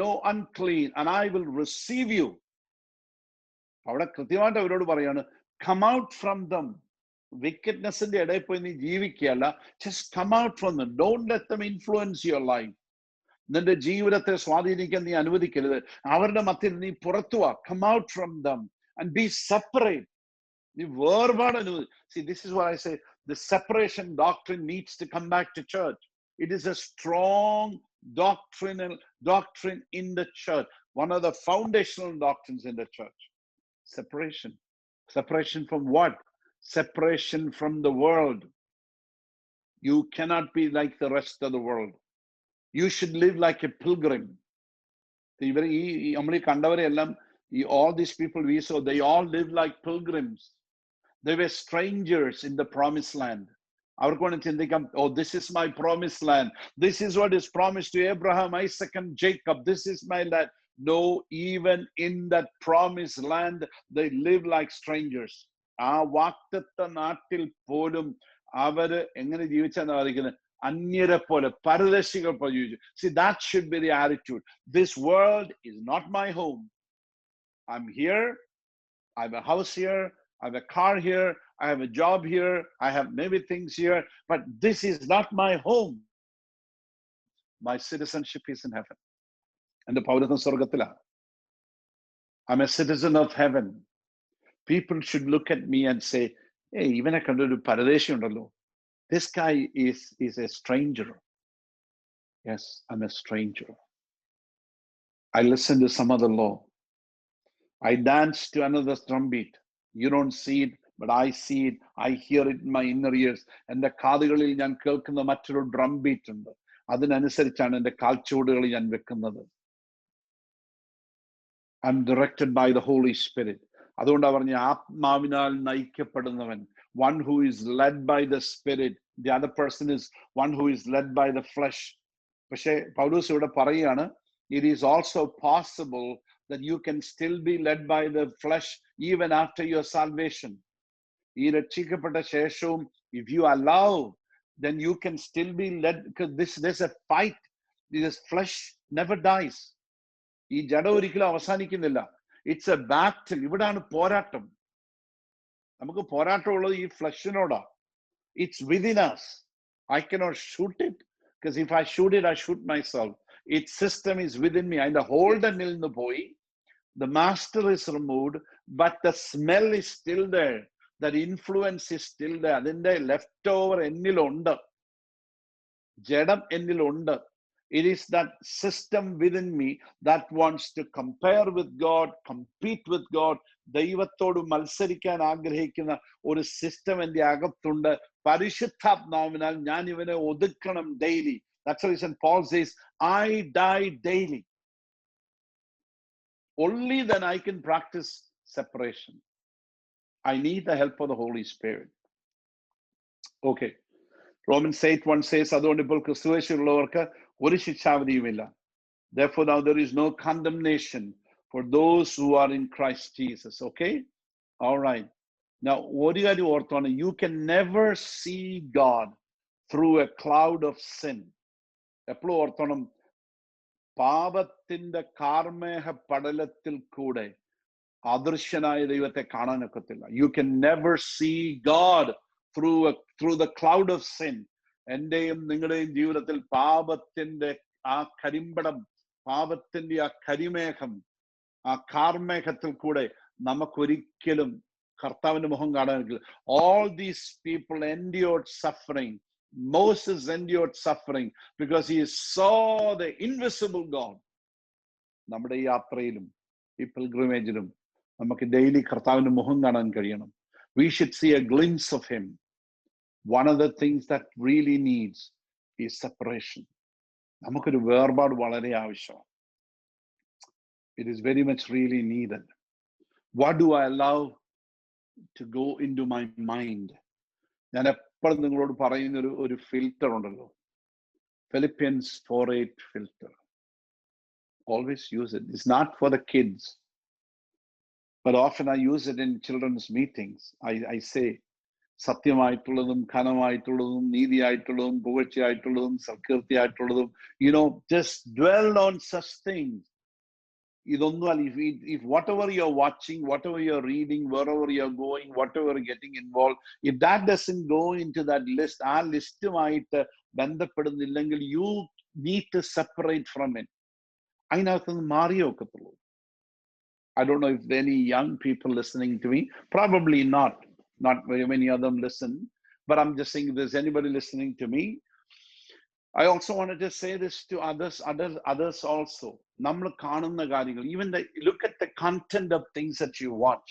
no unclean, and I will receive you. അവിടെ കൃത്യമായിട്ട് അവരോട് പറയാണ്, come out from them. വിക്കറ്റ്നെസിന്റെ ഇടയിൽ പോയി നീ ജീവിക്കുകയല്ല, just come out from them. Don't let them influence your life. നിന്റെ ജീവിതത്തെ സ്വാധീനിക്കാൻ നീ അനുവദിക്കരുത്. അവരുടെ മധ്യത്തിൽ നീ പുറത്തു വാ. Come out from them and be separate. നീ വേർപാട് അനുവദിക്കും. See, this is what I say, the separation doctrine needs to come back to church. It is a strong doctrine in the church. One of the foundational doctrines in the church. Separation. Separation from what? Separation from the world. You cannot be like the rest of the world. You should live like a pilgrim. All these people we saw, they all lived like pilgrims. They were strangers in the promised land. Oh, this is my promised land. This is what is promised to Abraham, Isaac, and Jacob. This is my land. No, even in that promised land, they live like strangers. ആ വാഗ്ദത്ത നാട്ടിൽ പോലും അവര് എങ്ങനെ ജീവിച്ചാണ് പറയുന്നത്? അന്യരെ പോലെ പരദേശികൾ പോലെ ജീവിച്ചു. See, that should be the attitude. This world is not my home. I'm here. I have a house here. I have a car here. I have a job here. I have many things here. But this is not my home. My citizenship is in heaven. എന്റെ പൗരത്വം സ്വർഗത്തിലാണ്. I'm a citizen of heaven. People should look at me and say, hey, ഇവനെ കണ്ടൊരു പരദേശി ഉണ്ടല്ലോ. This guy is a stranger. Yes, I'm a stranger. I listen to some other law. I dance to another drumbeat. You don't see it, but I see it. I hear it in my inner ears. എൻ്റെ കാതുകളിൽ ഞാൻ കേൾക്കുന്ന മറ്റൊരു drum beat ഉണ്ട്. അതിനനുസരിച്ചാണ് എൻ്റെ കാൽച്ചുവടുകൾ ഞാൻ വെക്കുന്നത്. I'm directed by the Holy Spirit. അതുകൊണ്ടാണ് പറഞ്ഞ ആത്മാവിനാൽ നയിക്കപ്പെടുന്നവൻ. One who is led by the Spirit. The other person is one who is led by the flesh. പക്ഷേ പൗലോസ് ഇവിടെ പറയുകയാണ്, it is also possible that you can still be led by the flesh even after your salvation. ഈ രക്ഷിക്കപ്പെട്ട ശേഷവും, if you allow, then you can still be led, because there's a fight. This flesh never dies. ഈ ജഡം ഒരിക്കലും അവസാനിക്കുന്നില്ല. It's a battle. ഇവിടാണ് പോരാട്ടം. നമുക്ക് പോരാട്ടമുള്ളത് ഈ ഫ്ലഷിനോടാ. It's within us. I cannot shoot it, because if I shoot it, I shoot myself. Its system is within me. അതിന്റെ ഹോൾഡനിൽ നിന്ന് പോയി. The master is removed, but the smell is still there. That influence is still there. അതിന്റെ left over എന്നിലുണ്ട്. ജഡം എന്നിലുണ്ട്. It is that system within me that wants to compare with God, compete with God. ദൈവത്തോട് മത്സരിക്കാൻ ആഗ്രഹിക്കുന്ന ഒരു system എൻ്റെ അകത്തുണ്ട്. പരിശുദ്ധാത്മാവിനാൽ ഞാൻ ഇവനെ ഒതുക്കണം daily. That's the reason Paul says, I die daily. Only then I can practice separation. I need the help of the Holy Spirit. Okay. Romans 8:1 says, അതുകൊണ്ട് ഇപ്പോൾ ക്രിസ്തുയേശുവിലുള്ളവർക്ക് ഒരു ശിക്ഷാവിധിയുമില്ല. Therefore now there is no condemnation for those who are in Christ Jesus. Okay? All right. Now, ഒരു കാര്യം ഓർത്തോണം, you can never see God through a cloud of sin. എപ്പോഴും ഓർത്തോണം, പാപത്തിന്റെ കാർമേഘ പടലത്തിൽ കൂടെ അദൃശ്യനായ ദൈവത്തെ കാണാനൊക്കത്തില്ല. You can never see God through the cloud of sin. എന്റെയും നിങ്ങളുടെയും ജീവിതത്തിൽ പാപത്തിന്റെ ആ കരിമ്പടം, പാപത്തിന്റെ ആ കരിമേഘം, ആ കാർമേഘത്തിൽ കൂടെ നമുക്കൊരിക്കലും കർത്താവിന്റെ മുഖം കാണാനില്ല. All these people endured suffering. Moses endured suffering because he saw the invisible God. നമ്മുടെ ഈ യാത്രയിലും ഈ പിൽഗ്രിമേജിലും നമുക്ക് ഡെയിലി കർത്താവിന്റെ മുഖം കാണാൻ കഴിയണം. We should see a glimpse of him. One of the things that really needs is separation. നമുക്കൊരു വേർപാട് വളരെ ആവശ്യമാണ്. It is very much really needed. What do I allow to go into my mind? ഞാൻ എപ്പോഴും നിങ്ങളോട് പറയുന്ന ഒരു filter ഉണ്ടല്ലോ, Philippians 4:8 filter. Always use it. It's not for the kids, but often I use it in children's meetings. I say, സത്യമായിട്ടുള്ളതും ഘനമായിട്ടുള്ളതും നീതിയായിട്ടുള്ളതും പുകഴ്ചയായിട്ടുള്ളതും സൽകീർത്തിയായിട്ടുള്ളതും, just dwell on such things. ഇതൊന്നും, if whatever you're watching, whatever you're reading, wherever you're going, whatever you're getting involved, if that doesn't go into that list, ആ ലിസ്റ്റുമായിട്ട് ബന്ധപ്പെടുന്നില്ലെങ്കിൽ, you need to separate from it. അതിനകത്തുനിന്ന് മാറിയേ ഒക്കത്തുള്ളൂ. I don't know if any young people listening to me, probably not very many of them listen, but I'm just saying, if there's anybody listening to me, I also wanted to say this to others also. നമ്മൾ കാണുന്ന കാര്യങ്ങൾ, even look at the content of things that you watch,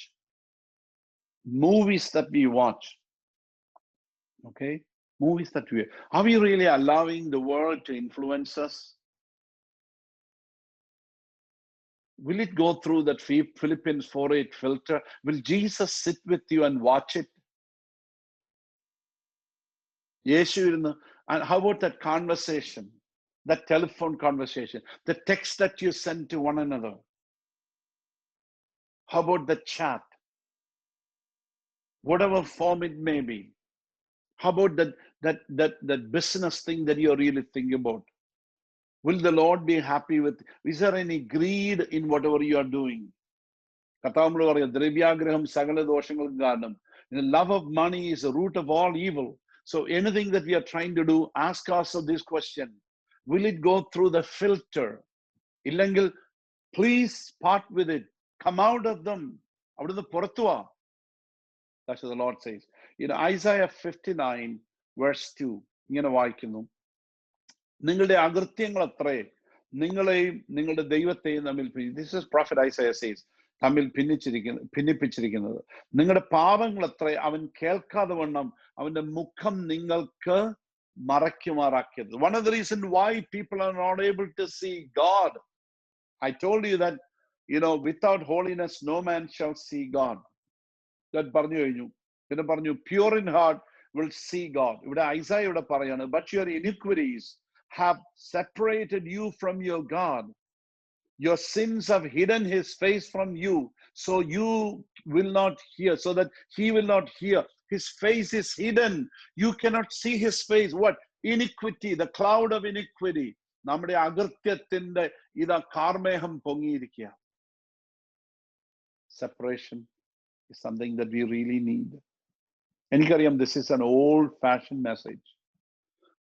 movies that we watch. Okay, movies that are we really allowing the world to influence us? Will it go through that Philippians 4:8 filter? Will Jesus sit with you and watch it? യേശു ഇരുന്ന്, and how about that conversation, that telephone conversation, the text that you send to one another? How about the chat? Whatever form it may be. How about that business thing that you're really thinking about? Will the Lord be happy with? Is there any greed in whatever you are doing? കർത്താവ് പറയാം, ദ്രവ്യാഗ്രഹം സകല ദോഷങ്ങൾക്കും കാരണം. The love of money is the root of all evil. So anything that we are trying to do, ask ourselves this question: will it go through the filter? ഇല്ലെങ്കിൽ, please part with it. Come out of them. അവിടുന്ന് പുറത്തു വാ. That's what the Lord says. Isaiah 59 verse 2 ഇങ്ങനെ വായിക്കുന്നു, നിങ്ങളുടെ അകൃത്യങ്ങൾ അത്രേ നിങ്ങളെയും നിങ്ങളുടെ ദൈവത്തെയും തമ്മിൽ, this is prophet Isaiah says, തമ്മിൽ ഭിന്നിപ്പിച്ചിരിക്കുന്നത്. നിങ്ങളുടെ പാപങ്ങൾ അത്രേ അവൻ കേൾക്കാതെ വണ്ണം അവന്റെ മുഖം നിങ്ങൾക്ക് മറയ്ക്കുമാറാക്കിയത്. One of the reasons why people are not able to see God, I told you that, without holiness no man shall see God. That പറഞ്ഞു കഴിഞ്ഞു. പിന്നെ പറഞ്ഞു, pure in heart will see God. ഇവിടെ ഐസായ ഇവിടെ പറയാണ്, but your iniquities have separated you from your God. Your sins have hidden his face from you, so you will not hear, so that he will not hear. His face is hidden. You cannot see his face. What? Iniquity, the cloud of iniquity. നമ്മുടെ അകൃത്യത്തിന്റെ ഇതാ കാർമേഹം പൊങ്ങിയിരിക്കുക. Separation is something that we really need. എനിക്കറിയാം, this is an old-fashioned message.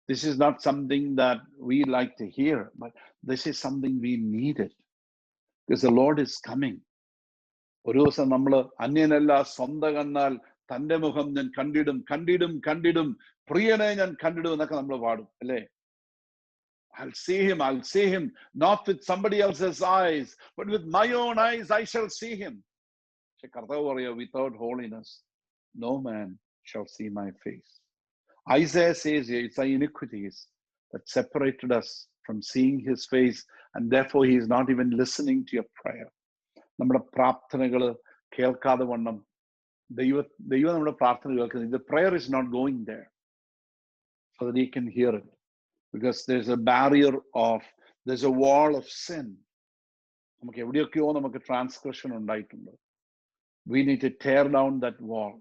This is not something that we like to hear, but this is something we needed. Because the Lord is coming. ഒരു ദിവസം നമ്മൾ അന്യനല്ല സ്വന്തം കണ്ണാൽ തന്റെ മുഖം ഞാൻ കണ്ടിടും കണ്ടിടും കണ്ടിടും പ്രിയനെ ഞാൻ കണ്ടിടും എന്നൊക്കെ നമ്മൾ പാടും അല്ലേ? I'll see him, not with somebody else's eyes, but with my own eyes I shall see him. പക്ഷെ കർത്താവ് പറയാ, without holiness no man shall see my face. Isaiah says here, it's our iniquities that separated us from seeing his face, and therefore he is not even listening to your prayer. നമ്മുടെ പ്രാർത്ഥനകൾ കേൾക്കാതെ വണ്ണം ദൈവം നമ്മുടെ പ്രാർത്ഥന കേൾക്കുന്നത്. The prayer is not going there so that he can hear it, because there's a barrier there's a wall of sin. നമുക്ക് എവിടെയൊക്കെയോ നമുക്ക് ട്രാൻസ്ഗ്രഷൻ ഉണ്ടായിട്ടുണ്ട്. We need to tear down that wall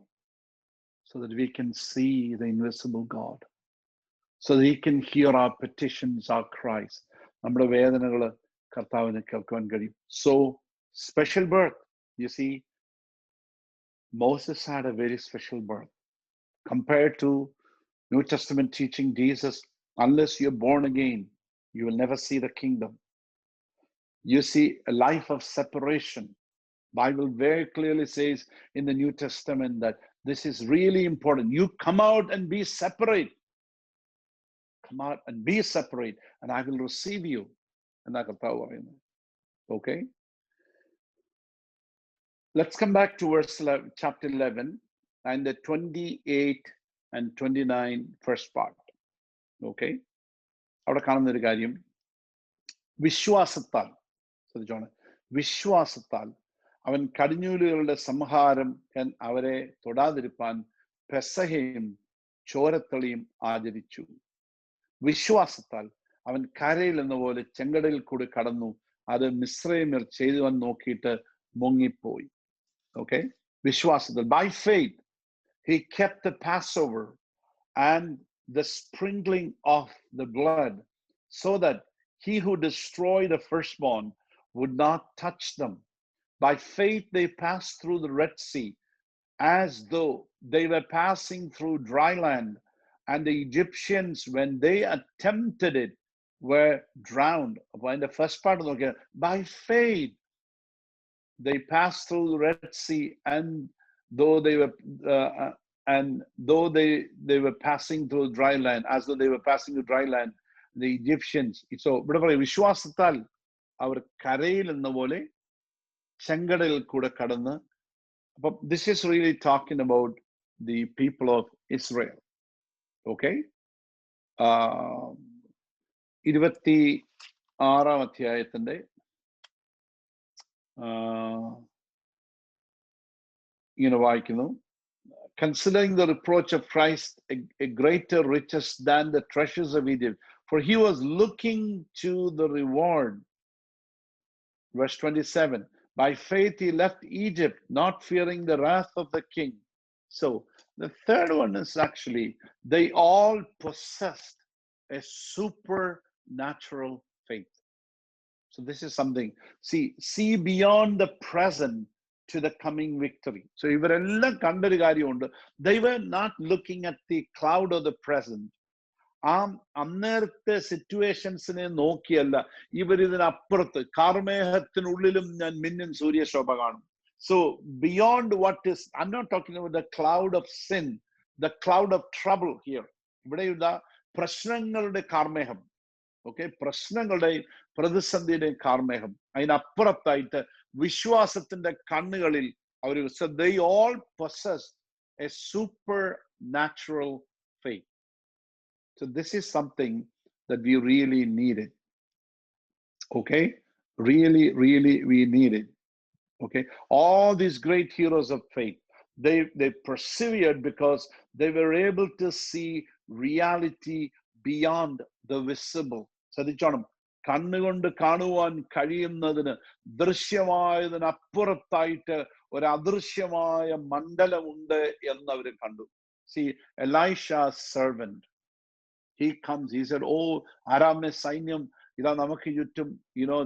so that we can see the invisible God, so that he can hear our petitions, our cries. നമ്മുടെ വേദനകൾ കർത്താവിന് കേൾക്കുവാൻ കഴിയും. So special birth, you see, Moses had a very special birth compared to New Testament teaching. Jesus, unless you're born again, you will never see the kingdom. You see a life of separation. Bible very clearly says in the New Testament that this is really important. You come out and be separate. Come out and be separate, and I will receive you. Okay? Let's come back to chapter 11 and the 28 and 29 first part. Okay? അവിടെ കാണുന്ന ഒരു കാര്യം, വിശ്വാസത്താൽ അവൻ കടിഞ്ഞൂലുകളുടെ സംഹാരം അവരെ തൊടാതിരിപ്പാൻ പെസഹയും ചോരത്തളിയും ആചരിച്ചു. വിശ്വാസത്താൽ അവൻ കരയിൽ എന്ന പോലെ ചെങ്കടലിൽ കൂടി കടന്നു. അത് മിസ്രയീമ്യർ ചെയ്തുവൻ നോക്കിയിട്ട് മുങ്ങിപ്പോയി. Okay? വിശ്വാസത്താൽ, by faith he kept the Passover and the sprinkling of the blood, so that he who destroyed the firstborn would not touch them. By faith they passed through the Red Sea as though they were passing through dry land, and the Egyptians, when they attempted it, were drowned. In the first part of the, by faith they passed through the Red Sea, and though they were passing through dry land, as though they were passing through dry land, the Egyptians. So ഇവിടെ പറയും, വിശ്വാസത്താൽ അവർ കരയിൽ എന്ന പോലെ ചെങ്കടലിൽ കൂടെ കടന്ന്. അപ്പം this is really talking about the people of Israel. Okay? 26 അധ്യായത്തിന്റെ ഇങ്ങനെ വായിക്കുന്നു, considering the reproach of Christ a greater riches than the treasures of Egypt, for he was looking to the reward. Verse 27, by faith he left Egypt, not fearing the wrath of the king. So The third one is actually, they all possessed a supernatural faith. So this is something, see beyond the present to the coming victory. So ഇവരെല്ലാം കണ്ടൊരു കാര്യമുണ്ട്. They were not looking at the cloud of the present. ആ അന്നേരത്തെ സിറ്റുവേഷൻസിനെ നോക്കിയല്ല ഇവരിതിനപ്പുറത്ത്, കാർമേഘത്തിനുള്ളിലും ഞാൻ മിന്നും സൂര്യശോഭ കാണും. So beyond what is, I'm not talking about the cloud of sin, the cloud of trouble here. ഇവിടെയുള്ള പ്രശ്നങ്ങളുടെ കാർമേഘം, ഓക്കെ, പ്രശ്നങ്ങളുടെയും പ്രതിസന്ധിയുടെയും കാർമേഘം, അതിനപ്പുറത്തായിട്ട് വിശ്വാസത്തിന്റെ കണ്ണുകളിൽ അവർ, so they all possess a supernatural faith. So this is something that we really needed. Okay, really we need it. Okay, all these great heroes of faith, they persevered because they were able to see reality beyond the visible. ശ്രദ്ധിച്ചോണം, കണ്ണുകൊണ്ട് കാണുവാൻ കഴിയുന്നതിന് ദൃശ്യമായതിനപ്പുറത്തായിട്ട് ഒരു അദൃശ്യമായ മണ്ഡലമുണ്ട് എന്ന് അവർ കണ്ടു. See, Elisha's servant, he comes, he said, oh, Aramne സൈന്യം ഇതാ നമുക്ക് ചുറ്റും,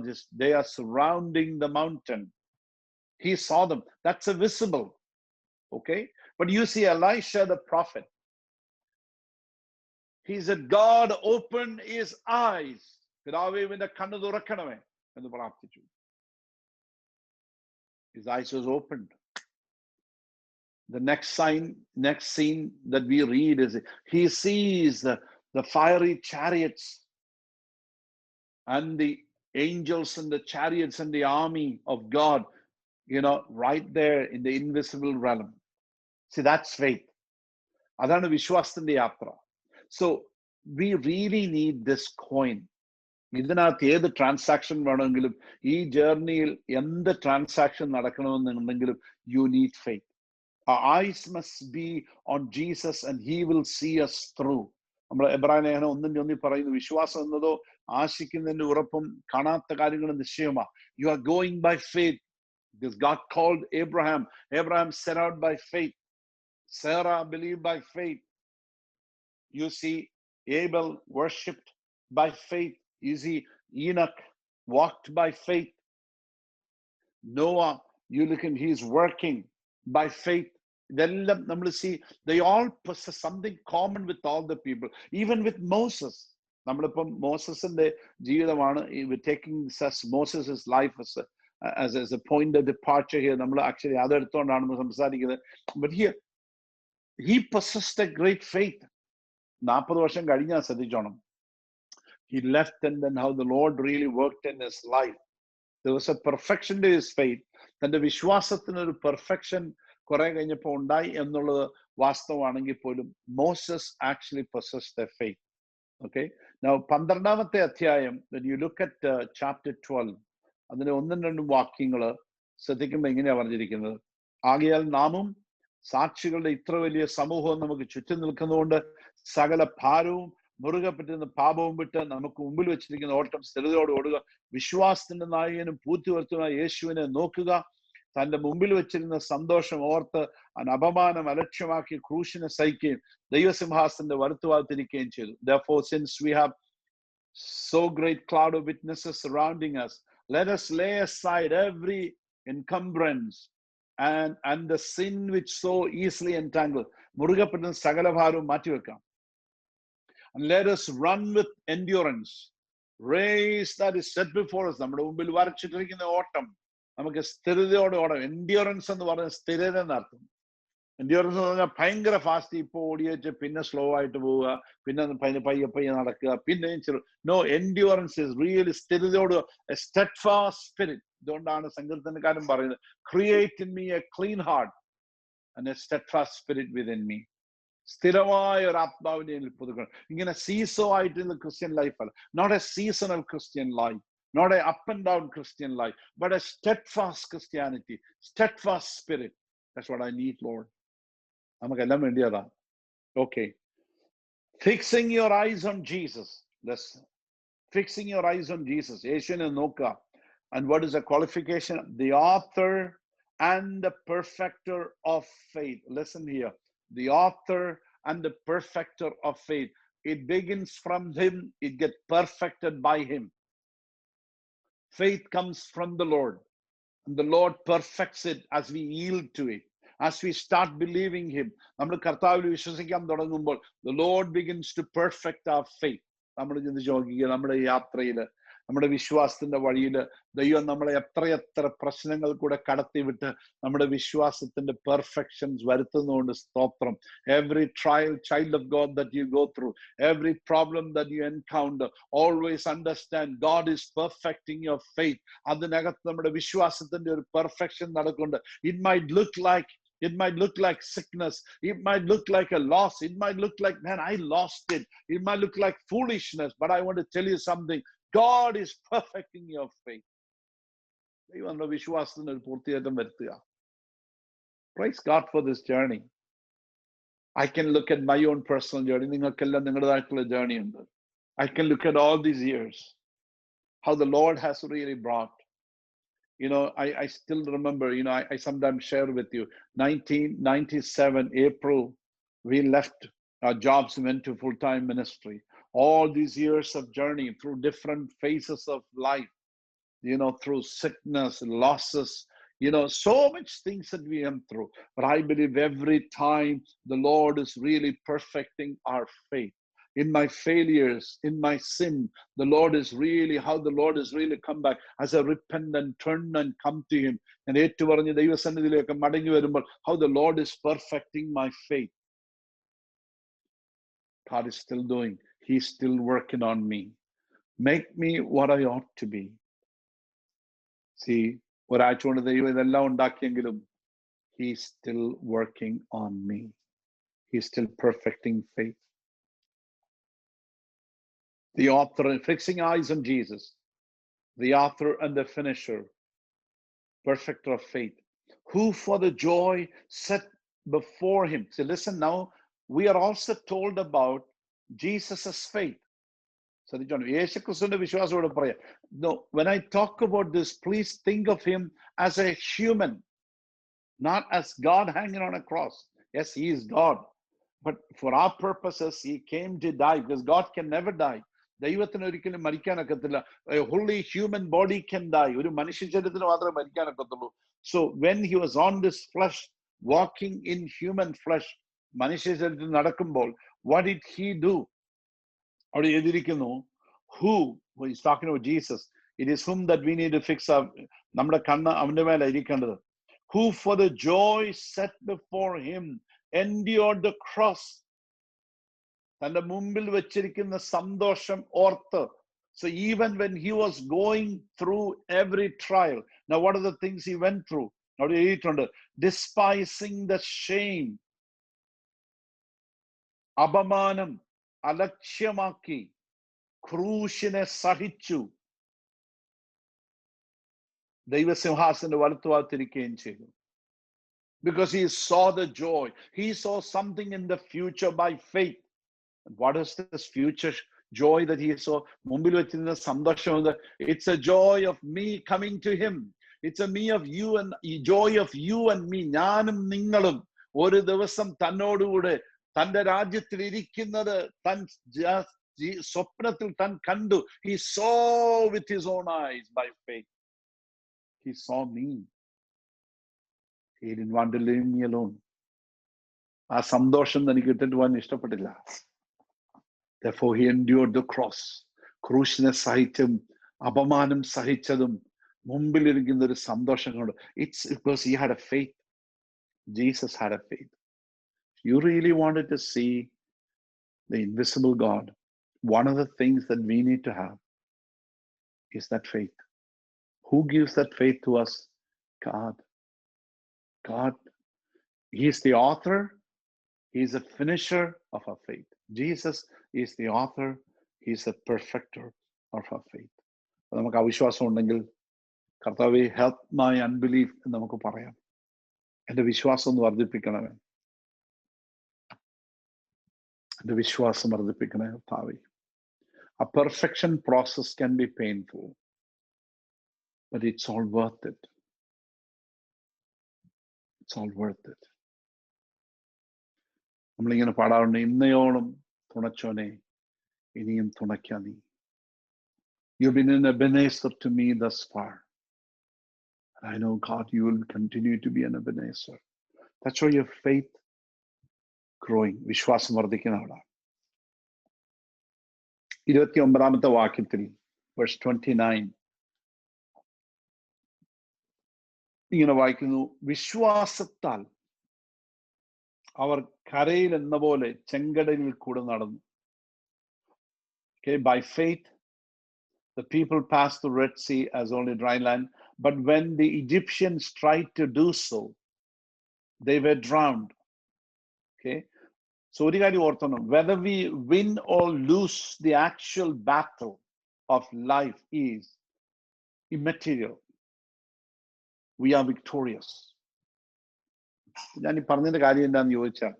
just they are surrounding the mountain. He saw them. That's a visible. Okay, but you see Elisha the prophet, he said, God open his eyes. പിതാവേ ഇവന്റെ കണ്ണ് തുറക്കണമേ എന്ന് പ്രാർത്ഥിച്ചു. His eyes was opened. The next scene that we read is he sees the fiery chariots and the angels and the chariots and the army of God, right there in the invisible realm. See, that's faith. Adana vishwasthinte yatra. So we really need this coin. ഇതിനകത്ത് ഏത് transaction വേണമെങ്കിലും, ഈ ജേർണിയിൽ എന്ത് transaction നടക്കണമെന്നുണ്ടെങ്കിലും, you need faith. Our eyes must be on Jesus and he will see us through. നമ്മൾ എബ്രായ ലേഖനം 1:1 പറയുന്നു, വിശ്വാസം എന്നതോ ആശിക്കുന്നതിന്റെ ഉറപ്പും കാണാത്ത കാര്യങ്ങളും നിശ്ചയമാ. You are going by faith because God called Abraham. Abraham set out by faith. Sarah believed by faith. You see, Abel worshipped by faith. You see, Enoch walked by faith. Noah, you look and he's working by faith. Then see, they all possess something common with all the people, even with Moses. നമ്മളിപ്പം മോസസിന്റെ ജീവിതമാണ് taking Moses' life as a point of departure here. നമ്മൾ actually അതെടുത്തോണ്ടാണ് നമ്മൾ സംസാരിക്കുന്നത്. But here, he possessed a great faith. 40 വർഷം കഴിഞ്ഞാൽ ശ്രദ്ധിച്ചോണം, he left, and then how the Lord really worked in his life. There was a perfection to his faith. തന്റെ വിശ്വാസത്തിന് ഒരു perfection കുറെ കഴിഞ്ഞപ്പോൾ ഉണ്ടായി എന്നുള്ളത് വാസ്തവമാണെങ്കിൽ പോലും, Moses actually possessed a faith. Okay, now 12ാമത്തെ അധ്യായം, when you look at chapter 12, അതിന്റെ 1-2 വാക്യങ്ങൾ ശ്രദ്ധിക്കുമ്പോൾ എങ്ങനെയാ പറഞ്ഞിരിക്കുന്നത്? ആകയാൽ നാമും സാക്ഷികളുടെ ഇത്ര വലിയ സമൂഹം നമുക്ക് ചുറ്റും നിൽക്കുന്നതുകൊണ്ട് സകല ഭാരവും മുറുകെ പറ്റുന്ന പാപവും വിട്ട് നമുക്ക് മുമ്പിൽ വെച്ചിരിക്കുന്ന ഓട്ടം സ്ഥിരതയോടെ ഓടുക. വിശ്വാസത്തിന്റെ നായകനും പൂർത്തിവരുത്തുന്ന യേശുവിനെ നോക്കുക. തന്റെ മുമ്പിൽ വെച്ചിരുന്ന സന്തോഷം ഓർത്ത് അപമാനം അലക്ഷ്യമാക്കി ക്രൂശിനെ സഹിക്കുകയും ദൈവസിംഹാസനത്തിന്റെ വലത്തുഭാഗത്തിരിക്കുകയും ചെയ്തു. Therefore, since we have so great cloud of witnesses surrounding us, let us lay aside every encumbrance and the sin which so easily entangle. മുറുകെ പറ്റുന്ന സകല ഭാരവും മാറ്റിവെക്കാം. And let us run with endurance race that is set before us. നമ്മുടെ മുമ്പിൽ വരച്ചിട്ടിരിക്കുന്ന ഓട്ടം നമുക്ക് സ്ഥിരതയോടെ ഓടാം. Endurance എന്ന് പറയുന്നത് സ്ഥിരത എന്നർത്ഥം. എൻഡ്യൂറൻസ് എന്ന് പറഞ്ഞാൽ ഭയങ്കര ഫാസ്റ്റ് ഇപ്പോൾ ഓടി വെച്ച് പിന്നെ സ്ലോ ആയിട്ട് പോവുക, പിന്നെ പയ്യെ നടക്കുക, പിന്നെയും നോ, എൻഡ്യൂറൻസ് ഇസ് റിയലി സ്ഥിരതയോട്, എ സ്റ്റെഡ്ഫാസ്റ്റ് സ്പിരിറ്റ്. ഇതുകൊണ്ടാണ് സങ്കീർത്തനക്കാരൻ പറയുന്നത്, create in me a clean heart and a steadfast spirit within me. സ്ഥിരമായ ഒരു ആത്മാവിനെ പുതുക്കണം. ഇങ്ങനെ സീസോ ആയിട്ടുള്ള ക്രിസ്ത്യൻ ലൈഫ് അല്ല, not a seasonal Christian life, not a up and down Christian life, but a steadfast Christianity, steadfast spirit. That's what I need, Lord. നമുക്കെല്ലാം വേണ്ടിയതാ. Okay, fixing your eyes on Jesus. Listen, fixing your eyes on Jesus. യേശുവിനെ നോക്കുക. And what is the qualification? The author and the perfecter of faith. Listen here, the author and the perfecter of faith. It begins from him, it gets perfected by him. Faith comes from the Lord, and the Lord perfects it as we yield to it, as we start believing him. നമ്മൾ കർത്താവിൽ വിശ്വസിക്കാൻ തുടങ്ങുമ്പോൾ the Lord begins to perfect our faith. നമ്മൾ ചിന്തിച്ച് നോക്കിക്കുക, നമ്മുടെ യാത്രയിൽ, നമ്മുടെ വിശ്വാസത്തിന്റെ വഴിയിൽ ദൈവം നമ്മളെ എത്രയെത്ര പ്രശ്നങ്ങൾ കൂടെ കടത്തിവിട്ട് നമ്മുടെ വിശ്വാസത്തിന്റെ പെർഫെക്ഷൻസ് വരുത്തുന്നതുകൊണ്ട് സ്തോത്രം. Every trial, child of God, that you go through, every problem that you encounter, always understand God is perfecting your faith. അതിനകത്ത് നമ്മുടെ വിശ്വാസത്തിന്റെ ഒരു പെർഫെക്ഷൻ നടക്കുന്നുണ്ട്. It might look like sickness. It might look like a loss. It might look like, man, I lost it. It might look like foolishness. But I want to tell you something. God is perfecting your faith. Praise God for this journey. I can look at my own personal journey. Journey. I can look at all these years, how the Lord has really brought. I still remember, I sometimes share with you, 1997, April, we left our jobs and went to full-time ministry. All these years of journey through different phases of life, through sickness, losses, so much things that we went through. But I believe every time the Lord is really perfecting our faith. In my failures, in my sin, the Lord is really come back as I repent and turn and come to him. And how the Lord is perfecting my faith. God is still doing. He's still working on me. Make me what I ought to be. See, he's still working on me. He's still perfecting faith. The author, fixing eyes on Jesus, the author and the finisher, perfecter of faith, who for the joy set before him. So listen now, we are also told about Jesus's faith. So no, when I talk about this, please think of him as a human, not as God hanging on a cross. Yes, he is God, but for our purposes, he came to die, because God can never die. ദൈവത്തിന് ഒരിക്കലും മരിക്കാനൊക്കത്തില്ല. A holy human body can die. ഒരു മനുഷ്യ ശരീരത്തിന് മാത്രമേ മരിക്കാനൊക്കത്തുള്ളൂ. So when he was on this flesh, walking in human flesh, മനുഷ്യ ശരീരത്തിൽ നടക്കുമ്പോൾ, what did he do? അവിടെ എഴുതിയിരിക്കുന്നു, who, he's talking about Jesus, it is whom that we need to fix up. നമ്മുടെ കണ്ണ് അവന്റെ മേലെ ഇരിക്കേണ്ടത്. Who for the joy set before him endured the cross. തന്റെ മുമ്പിൽ വെച്ചിരിക്കുന്ന സന്തോഷം ഓർത്ത്. So even when he was going through every trial, now what are the things he went through? അവിടെ എഴുതിയിട്ടുണ്ട്, despising the shame, അപമാനം അലക്ഷ്യമാക്കി ക്രൂശിനെ സഹിച്ചു, ദൈവസിംഹാസന്റെ വലത്തുഭാഗത്തിരിക്കുകയും ചെയ്തു. Because he saw the joy. He saw something in the future by faith. And what is this future joy that he saw? മുമ്പിൽ വെച്ചിരുന്ന സന്തോഷം. It's a joy of me coming to him. It's a me of you and joy of you and me. ഞാനും നിങ്ങളും ഒരു ദിവസം തന്നോടുകൂടെ തന്റെ രാജ്യത്തിൽ ഇരിക്കുന്നത് താൻ സ്വപ്നത്തിൽ താൻ കണ്ടു. He saw with his own eyes by faith. He saw me. He didn't want to leave me alone. ആ സന്തോഷം എനിക്ക് ഇട്ടിട്ട് പോകാൻ ഇഷ്ടപ്പെട്ടില്ല. Therefore he endured the cross. ക്രൂശിനെ സഹിച്ചും അപമാനം സഹിച്ചതും മുമ്പിലിരിക്കുന്ന ഒരു സന്തോഷം കൊണ്ട്. It's because he had a faith. Jesus had a faith. You really wanted to see the invisible God. One of the things that we need to have is that faith. Who gives that faith to us? God. God. He is the author. He is the finisher of our faith. Jesus is the author. He is the perfecter of our faith. നമുക്ക് അവിശ്വാസം ഉണ്ടെങ്കിൽ, കർത്താവേ, help my unbelief എന്ന് നമുക്ക് പറയാം. എന്റെ വിശ്വാസം ഒന്ന് വർദ്ധിപ്പിക്കണമേ. എന്റെ വിശ്വാസം വർദ്ധിപ്പിക്കണേ കർത്താവേ. A perfection process can be painful, but it's all worth it. It's all worth it. നമ്മളിങ്ങനെ പാടാറുണ്ട്, ഇന്നയോളം തുണച്ചോനെ ഇനിയും തുണയ്ക്കാ നീ. You've been an Ebenezer to me thus far. I know, God, you will continue to be an Ebenezer. That's why your faith growing. വിശ്വാസം വർദ്ധിക്കുന്ന ആളാണ്. 29ാമത്തെ വാക്യത്തിൽ verse 29 ഇങ്ങനെ വായിക്കുന്നു, വിശ്വാസത്താൽ അവർ കരയിൽ എന്ന പോലെ ചെങ്കടലിൽ കൂടെ നടന്നു. Okay, by faith the people passed the Red Sea as only dry land, but when the Egyptians tried to do so, they were drowned. Okay, so ഒരു കാര്യം ഓർത്തണം, whether we win or lose, the actual battle of life is immaterial. We are victorious. ഞാൻ ഈ പറഞ്ഞതിന്റെ കാര്യം എന്താണെന്ന് ചോദിച്ചാൽ,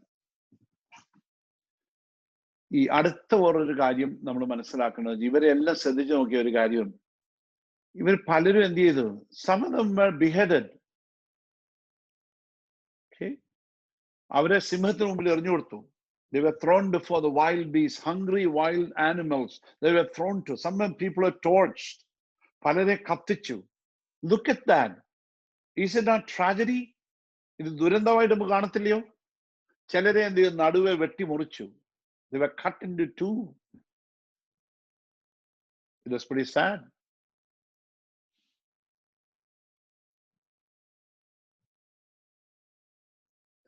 ഈ അടുത്ത വേറൊരു കാര്യം നമ്മൾ മനസ്സിലാക്കുന്നത്, ഇവരെല്ലാം ശ്രദ്ധിച്ചു നോക്കിയ ഒരു കാര്യമുണ്ട്. ഇവർ പലരും എന്ത് ചെയ്തു? Some of them were beheaded. Okay, അവരെ സിംഹത്തിന് മുമ്പിൽ എറിഞ്ഞു കൊടുത്തു. They were thrown before the wild beasts, hungry wild animals. They were thrown to. Some people are torched. പലരെ കത്തിച്ചു. Look at that. Is it not tragedy? ഇത് ദുരന്തമായിട്ട് നമുക്ക് കാണത്തില്ലയോ? ചിലരെ എന്ത് ചെയ്തു? നടുവെ വെട്ടി മുറിച്ചു. They were cut into two. It was pretty sad.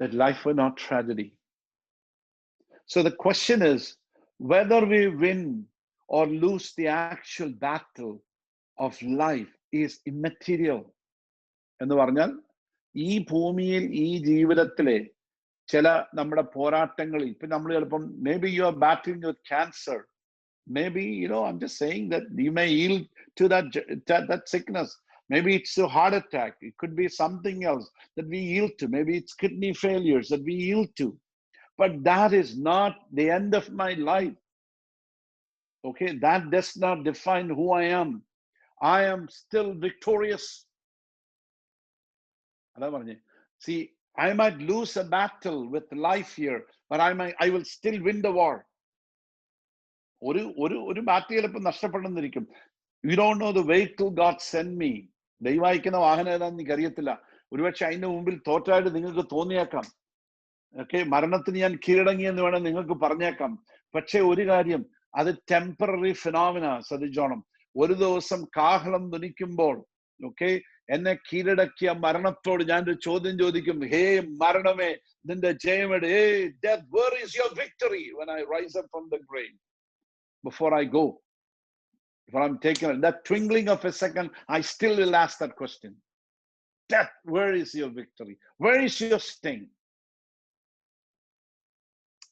That life was not tragedy. So the question is, whether we win or lose, the actual battle of life is immaterial. എന്ന് പറഞ്ഞാൽ ഈ ഭൂമിയിൽ ഈ ജീവിതത്തിലെ ചില നമ്മുടെ പോരാട്ടങ്ങളിൽ, ഇപ്പൊ നമ്മൾ ചിലപ്പം maybe you are battling with cancer, maybe, I'm just saying that you may yield to that sickness. Maybe it's a heart attack. It could be something else that we yield to. Maybe it's kidney failures that we yield to. But that is not the end of my life. Okay, that does not define who I am. I am still victorious. See, I might lose a battle with life here, but I will still win the war. ഒരു bat ചിലപ്പോൾ നഷ്ടപ്പെടുന്നിരിക്കും. You don't know the vehicle God sent me. ദൈവം അയക്കുന്ന വാഹനം ഏതാണെന്ന് എനിക്ക് അറിയത്തില്ല. ഒരുപക്ഷെ അതിന്റെ മുമ്പിൽ തോറ്റായിട്ട് നിങ്ങൾക്ക് തോന്നിയേക്കാം. ഓക്കെ, മരണത്തിന് ഞാൻ കീഴടങ്ങി എന്ന് വേണം നിങ്ങൾക്ക് പറഞ്ഞേക്കാം. പക്ഷെ ഒരു കാര്യം, അത് ടെമ്പററി ഫിനോമിന. ശ്രദ്ധിച്ചോണം, ഒരു ദിവസം കാഹളം ധ്വനിക്കുമ്പോൾ, ഓക്കെ, എന്നെ കീഴടക്കിയ മരണത്തോട് ഞാനൊരു ചോദ്യം ചോദിക്കും. ഹേ മരണമേ, നിന്റെ ജയമെട്. ഹേ death, where is your victory when I rise up from the grave? Before I go, if I'm taken, that twinkling of a second, I still will ask that question. Death, where is your victory? Where is your sting?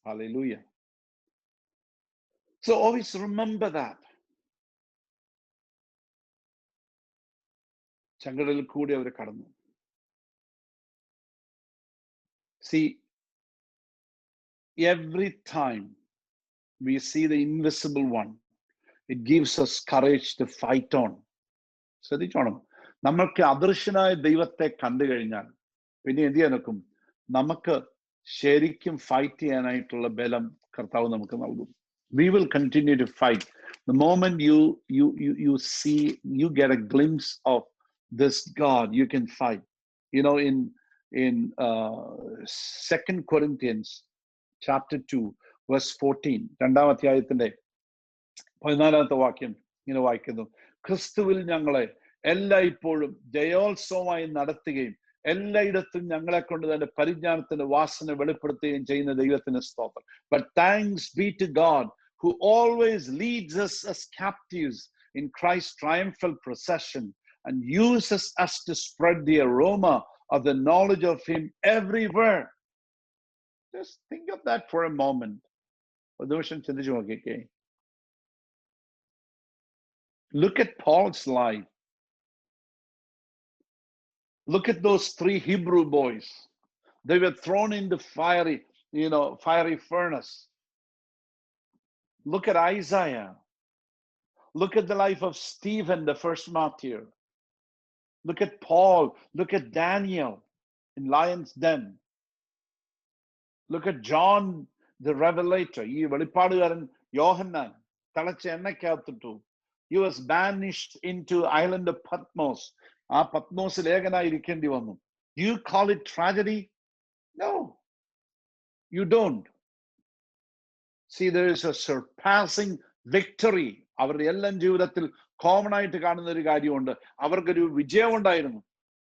Hallelujah. So always remember that. ചങ്കടലിൽ കൂടി അവർ കടന്നു. See, every time we see the invisible one, it gives us courage to fight on. ശ്രദ്ധിച്ചോണം, നമ്മൾക്ക് അദൃശ്യനായ ദൈവത്തെ കണ്ടു കഴിഞ്ഞാൽ പിന്നെ എന്ത് ചെയ്യാനൊക്കും? നമുക്ക് ശരിക്കും ഫൈറ്റ് ചെയ്യാനായിട്ടുള്ള ബലം കർത്താവ് നമുക്ക് നൽകും. We will continue to fight. The moment you see, you get a glimpse of this God, you can fight. In 2 Corinthians chapter 2 verse 14, രണ്ടാം അധ്യായത്തിന്റെ 14ാമത്തെ വാക്യം ഇങ്ങനെ വായിക്കുന്നു, ക്രിസ്തുവിൽ ഞങ്ങളെ എല്ലായ്പ്പോഴും ജയോത്സവമായി നടത്തുകയും എല്ലായിടത്തും ഞങ്ങളെ കൊണ്ട് തന്റെ പരിജ്ഞാനത്തിന്റെ വാസന വെളിപ്പെടുത്തുകയും ചെയ്യുന്ന ദൈവത്തിന് സ്തോത്രം. But thanks be to God who always leads us as captives in Christ's triumphal procession and uses us to spread the aroma of the knowledge of him everywhere. Just think of that for a moment. ഒരു നിമിഷം ചിന്തിച്ചു നോക്കിക്കേ. Look at Paul's life. Look at those 3 Hebrew boys. They were thrown into fiery furnace. Look at Isaiah. Look at the life of Stephen, the first martyr. Look at Paul. Look at Daniel in lion's den. Look at John the revelator, ഈ വെളിപ്പാടുകാരൻ യോഹന്നാൻ തിളച്ച എണ്ണയ്ക്കകത്തിട്ടു. He was banished into island of Patmos. ആ പത്മോസിൽ ഏകനായിരിക്കേണ്ടി വന്നു. Do you call it tragedy? No, you don't. See, there is a surpassing victory. അവരുടെ എല്ലാം ജീവിതത്തിൽ common ആയിട്ട് കാണുന്ന ഒരു കാര്യമുണ്ട്. അവർക്കൊരു വിജയം ഉണ്ടായിരുന്നു.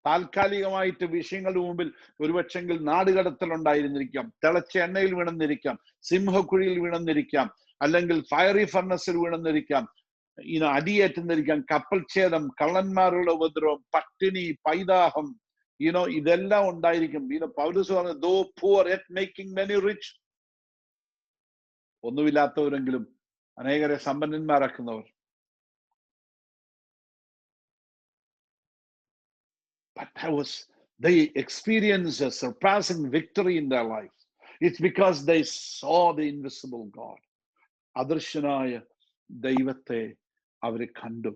താൽക്കാലികമായിട്ട് വിഷയങ്ങളുടെ മുമ്പിൽ ഒരുപക്ഷെങ്കിൽ നാടുകടത്തൽ ഉണ്ടായിരുന്നിരിക്കാം, തിളച്ച എണ്ണയിൽ വീണെന്നിരിക്കാം, സിംഹക്കുഴിയിൽ വീണെന്നിരിക്കാം, അല്ലെങ്കിൽ ഫയറി ഫർണസിൽ വീണെന്നിരിക്കാം, അടിയേറ്റുന്നിരിക്കാം, കപ്പൽ ഛേദം, കള്ളന്മാരുടെ ഉപദ്രവം, പട്ടിണി, പൈതാഹം, ഇതെല്ലാം ഉണ്ടായിരിക്കും. പൗലോസ് പറഞ്ഞു, though poor yet making many rich. ഒന്നുമില്ലാത്തവരെങ്കിലും അനേകരെ സമ്പന്നന്മാരാക്കുന്നവർ. But they experienced a surpassing victory in their lives. It's because they saw the invisible God. അദൃശ്യനായ ദൈവത്തെ അവരെ കണ്ടു.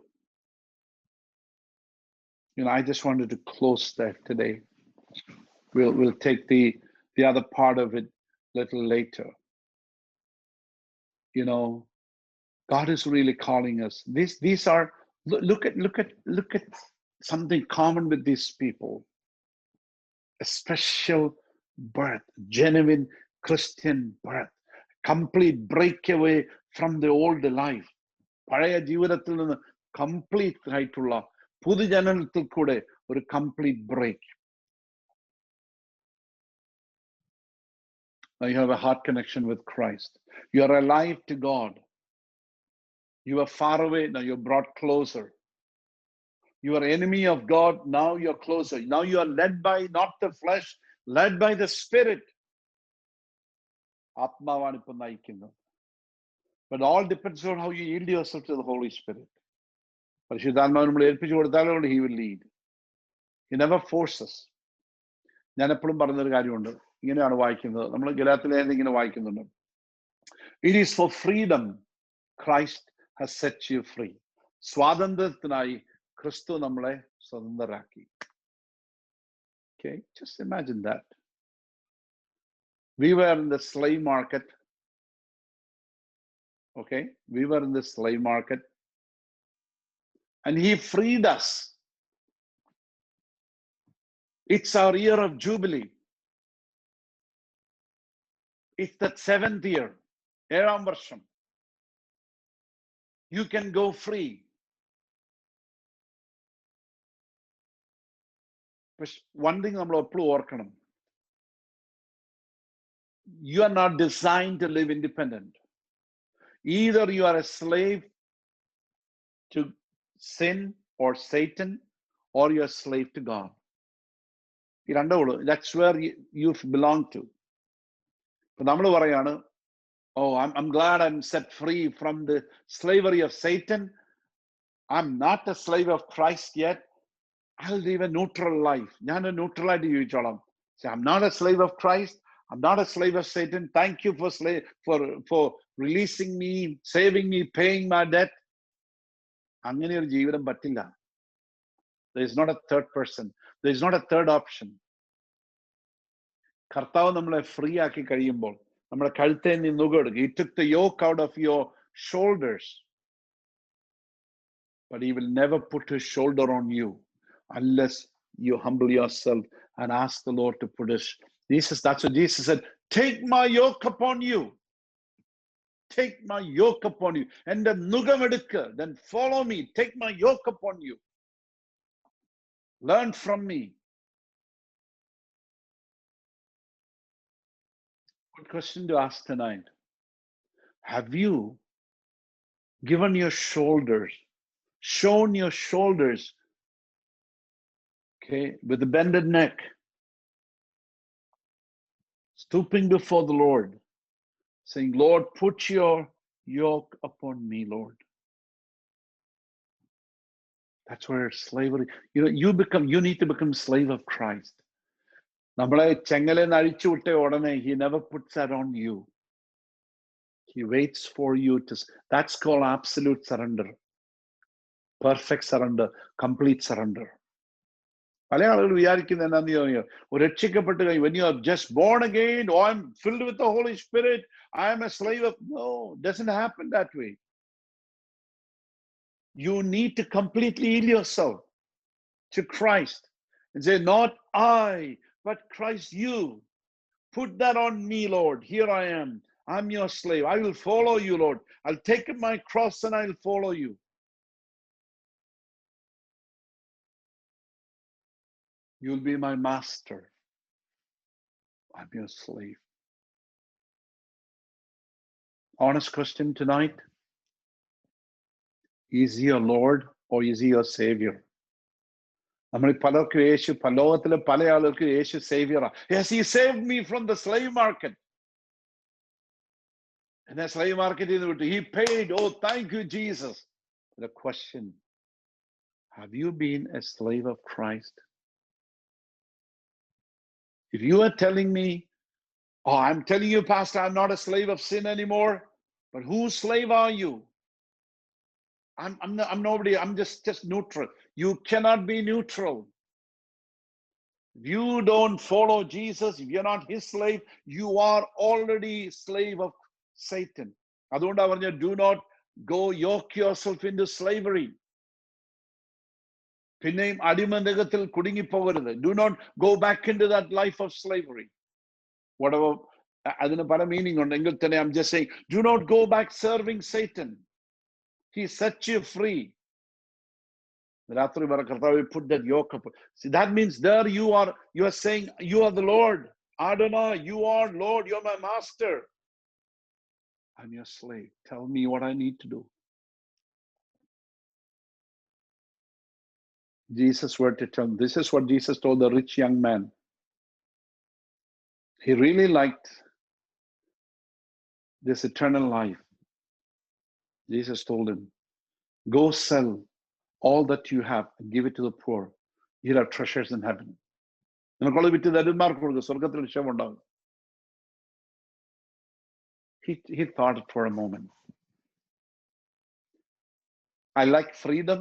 I just wanted to close that today. We'll take the other part of it a little later. God is really calling us. These are, look at something common with these people. A special birth, genuine Christian birth, complete breakaway from the old life. പഴയ ജീവിതത്തിൽ നിന്ന് complete ആയിട്ടുള്ള പുതുജനനത്തിൽ കൂടെ ഒരു complete break. Now you have a heart connection with Christ. You are alive to God. You are far away, now you're brought closer. You are enemy of God, now you're closer. Now you are led by not the flesh, led by the Spirit. ആത്മാവാണ് ഇപ്പം നയിക്കുന്നത്. But all depends on how you yield yourself to the Holy Spirit. പരിശുദ്ധാത്മാവ് നമ്മൾ ഏൽപ്പിച്ചു കൊടുത്താലും he will lead. He never forces. ഞാൻ എപ്പോഴും പറഞ്ഞൊരു കാര്യമുണ്ട്, ഇങ്ങനെയാണ് വായിക്കുന്നത്, നമ്മൾ ഗലാത്യയിലെ ഇങ്ങനെ വായിക്കുന്നുണ്ട്, it is for freedom Christ has set you free. സ്വാതന്ത്ര്യത്തിനായി ക്രിസ്തു നമ്മളെ സ്വതന്ത്രരാക്കി. Okay, just imagine that. We were in the slave market. Okay, we were in the slave market, and he freed us. It's our year of jubilee. It's that 7th year, ഏഴാം വർഷം. You can go free. But one thing നമ്മൾ എപ്പോഴും ഓർക്കണം, you are not designed to live independent. Either you are a slave to sin or Satan, or you are a slave to God. ഈ രണ്ടേ ഉള്ളൂ. That's where you belong to. ഇപ്പൊ നമ്മൾ പറയാണ്, oh, I'm glad I'm set free from the slavery of Satan. I'm not a slave of Christ yet. I'll live a neutral life. ഞാൻ neutral ആയിട്ട് ജീവിച്ചോളാം. I'm not a slave of Christ. I'm not a slave of Satan. Thank you for releasing me, saving me, paying my debt. അങ്ങനെ ഒരു ജീവിതം പറ്റില്ല. There is not a third person. There is not a third option. കർത്താവ് നമ്മളെ free ആക്കി കഴിയുമ്പോൾ നമ്മുടെ കഴുത്തെ നിന്ന് നുകെടുക്കും. He took the yoke out of your shoulders, but he will never put his shoulder on you unless you humble yourself and ask the Lord to put his. That's what Jesus said. Take my yoke upon you. Take my yoke upon you. എന്റെ നുകം എടുക്ക്. Then follow me. Take my yoke upon you. Learn from me. Good question to ask tonight. Have you given your shoulders, shown your shoulders, okay, with a bended neck, stooping before the Lord, saying, Lord, put your yoke upon me, Lord. That's where slavery, you need to become slave of Christ. നമ്മളെ ചെങ്ങലെന്ന് അഴിച്ചു വിട്ട ഉടനെ he never puts that on you. He waits for you to. That's called absolute surrender, perfect surrender, complete surrender. പല ആളുകൾ വിചാരിക്കുന്ന എന്നാന്ന് ചോദിക്കുക, ഒരു രക്ഷിക്കപ്പെട്ട് കഴിഞ്ഞു, when you are just born again, oh, I'm filled with the Holy Spirit, I am a slave of, no, it doesn't happen that way. You need to completely yield yourself to Christ and say, not I, but Christ you. Put that on me, Lord. Here I am. I'm your slave. I will follow you, Lord. I'll take up my cross and I'll follow you. You'll be my master. I'm your slave. Honest question tonight. Is he your Lord or is he your Savior? നമ്മൾ പലർക്കും യേശു, ലോകത്തിലെ പല ആളുകൾക്ക് യേശു സേവിയറാ. Yes, he saved me from the slave market. എന്നെ slave market നിന്ന് വിട്ടു. He paid. Oh, thank you, Jesus. The question, have you been a slave of Christ? If you are telling me, oh, I'm telling you, Pastor, I'm not a slave of sin anymore, but whose slave are you? I'm nobody. I'm just neutral. You cannot be neutral. If you don't follow Jesus, if you're not his slave, you are already slave of Satan. അതുകൊണ്ടാ പറഞ്ഞ, do not go yoke yourself into slavery. പിന്നെയും അടിമനഗത്തിൽ കുടുങ്ങിപ്പോകരുത്. Do not go back into that life of slavery. Whatever, അതിന് പല meaning ഉണ്ട് എങ്കിൽ തന്നെ I'm just saying, do not go back serving Satan. He set you free. Put that yoke up. See, that means there you are saying, you are the Lord. Adonai, you are Lord, you're my master. I'm your slave. Tell me what I need to do. Jesus were to tell, this is what Jesus told the rich young man. He really liked this eternal life. Jesus told him, go sell all that you have and give it to the poor. You have treasures in heaven. He thought it for a moment. I like freedom,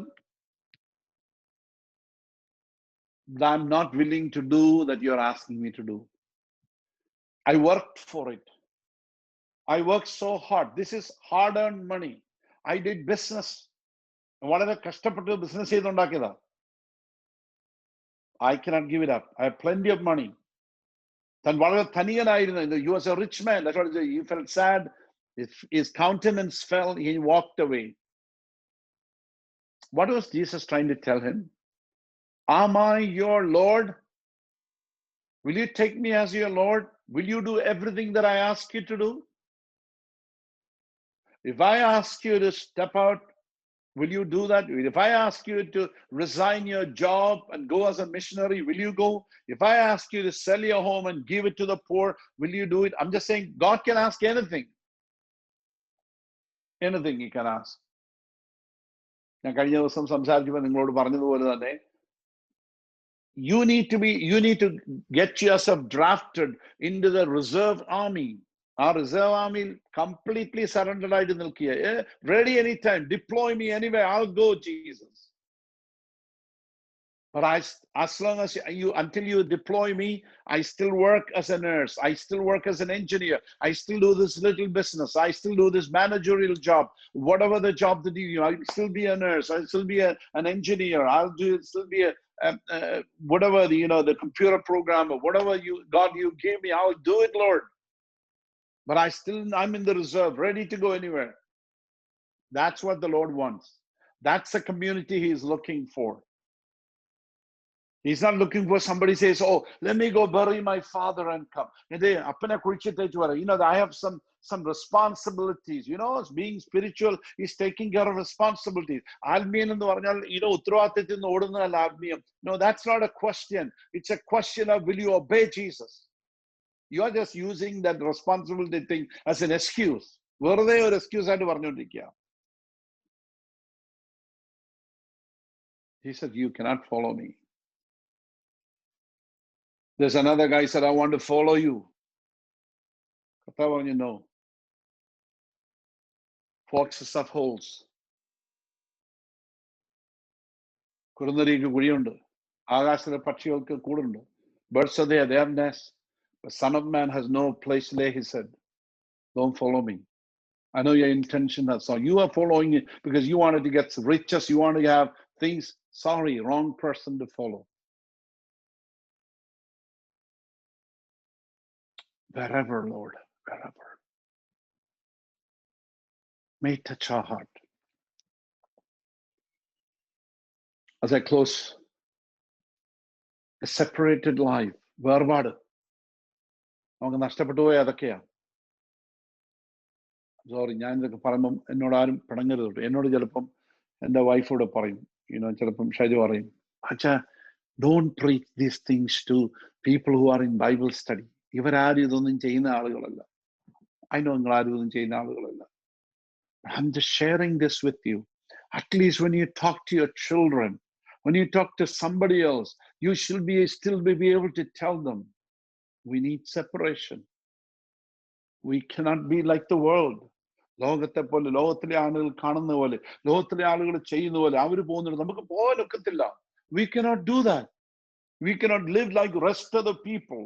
but I'm not willing to do that you're asking me to do. I worked for it. I worked so hard. This is hard-earned money. I did business. വളരെ കഷ്ടപ്പെട്ട് business ചെയ്തുണ്ടാക്കിയതാ. I cannot give it up. I have plenty of money. താൻ വളരെ ധനികനായിരുന്നു. He was a rich man. That's what he felt sad. His countenance fell. He walked away. What was Jesus trying to tell him? Am I your Lord? Will you take me as your Lord? Will you do everything that I ask you to do? If I ask you to step out, will you do that? If I ask you to resign your job and go as a missionary, will you go? If I ask you to sell your home and give it to the poor, will you do it? I'm just saying, God can ask anything. Anything he can ask. ഞാൻ കഴിഞ്ഞ ദിവസം സംസാരിച്ചപ്പോൾ നിങ്ങളോട് പറഞ്ഞതുപോലെ തന്നെ, you need to get yourself drafted into the reserve army. ആ reserve ആർമിയിൽ completely സറണ്ടർഡ് ആയിട്ട് നിൽക്കുക. Ready anytime, deploy me anywhere, I'll go, Jesus. But as long as until you deploy me, I still work as a nurse. I still work as an engineer. I still do this little business. I still do this managerial job. Whatever the job that you, I'll still be a nurse. I'll still be an engineer. Still be whatever the computer programmer. Whatever God you gave me, I'll do it, Lord. But I'm in the reserve, ready to go anywhere. That's what the Lord wants. That's the community he is looking for. He's not looking for somebody says, oh, let me go bury my father and come. I have some responsibilities. Being spiritual is taking care of responsibilities. No, that's not a question. It's a question of, will you obey Jesus? You are just using that responsibility thing as an excuse. വെറുതെ ഒരു excuse ആയിട്ട് പറഞ്ഞുകൊണ്ടിരിക്കുക. He said, you cannot follow me. There's another guy said, I want to follow you. കർത്താവ് പറഞ്ഞു, no. Foxes have holes. കുറുനരിക്ക് കുഴിയുണ്ട്. ആകാശത്തിലെ പക്ഷികൾക്ക് കൂടുണ്ട്. Birds are there, they have nests. The Son of Man has no place to lay his head. Don't follow me. I know your intention. So you are following it because you wanted to get riches, you want to have things. Sorry, wrong person to follow. Wherever, Lord, wherever. May touch our heart. As I close, a separated life. വേർപാട് നമുക്ക് നഷ്ടപ്പെട്ടു പോയ അതൊക്കെയാ. Sorry, ഞാൻ ഇതൊക്കെ പറയുമ്പം എന്നോട് ആരും പിണങ്ങരുത്. എന്നോട് ചിലപ്പം എൻ്റെ വൈഫോട് പറയും, ചിലപ്പം ഷൈജു പറയും, അച്ഛാ, don't preach these things to people who are in Bible study. ഇവരാരും ഇതൊന്നും ചെയ്യുന്ന ആളുകളല്ല. I know നിങ്ങളാരും ഇതൊന്നും ചെയ്യുന്ന ആളുകളല്ല. I'm just sharing this with you. At least when you talk to your children, when you talk to somebody else, you should still be able to tell them, we need separation. We cannot be like the world. ലോകത്തെ പോലെ, ലോകത്തിലെ ആളുകൾ കാണുന്ന പോലെ, ലോകത്തിലെ ആളുകൾ ചെയ്യുന്ന പോലെ അവർ പോകുന്നുണ്ട്. നമുക്ക് പോകാൻ ഒക്കത്തില്ല. We cannot do that. We cannot live like the rest of the people.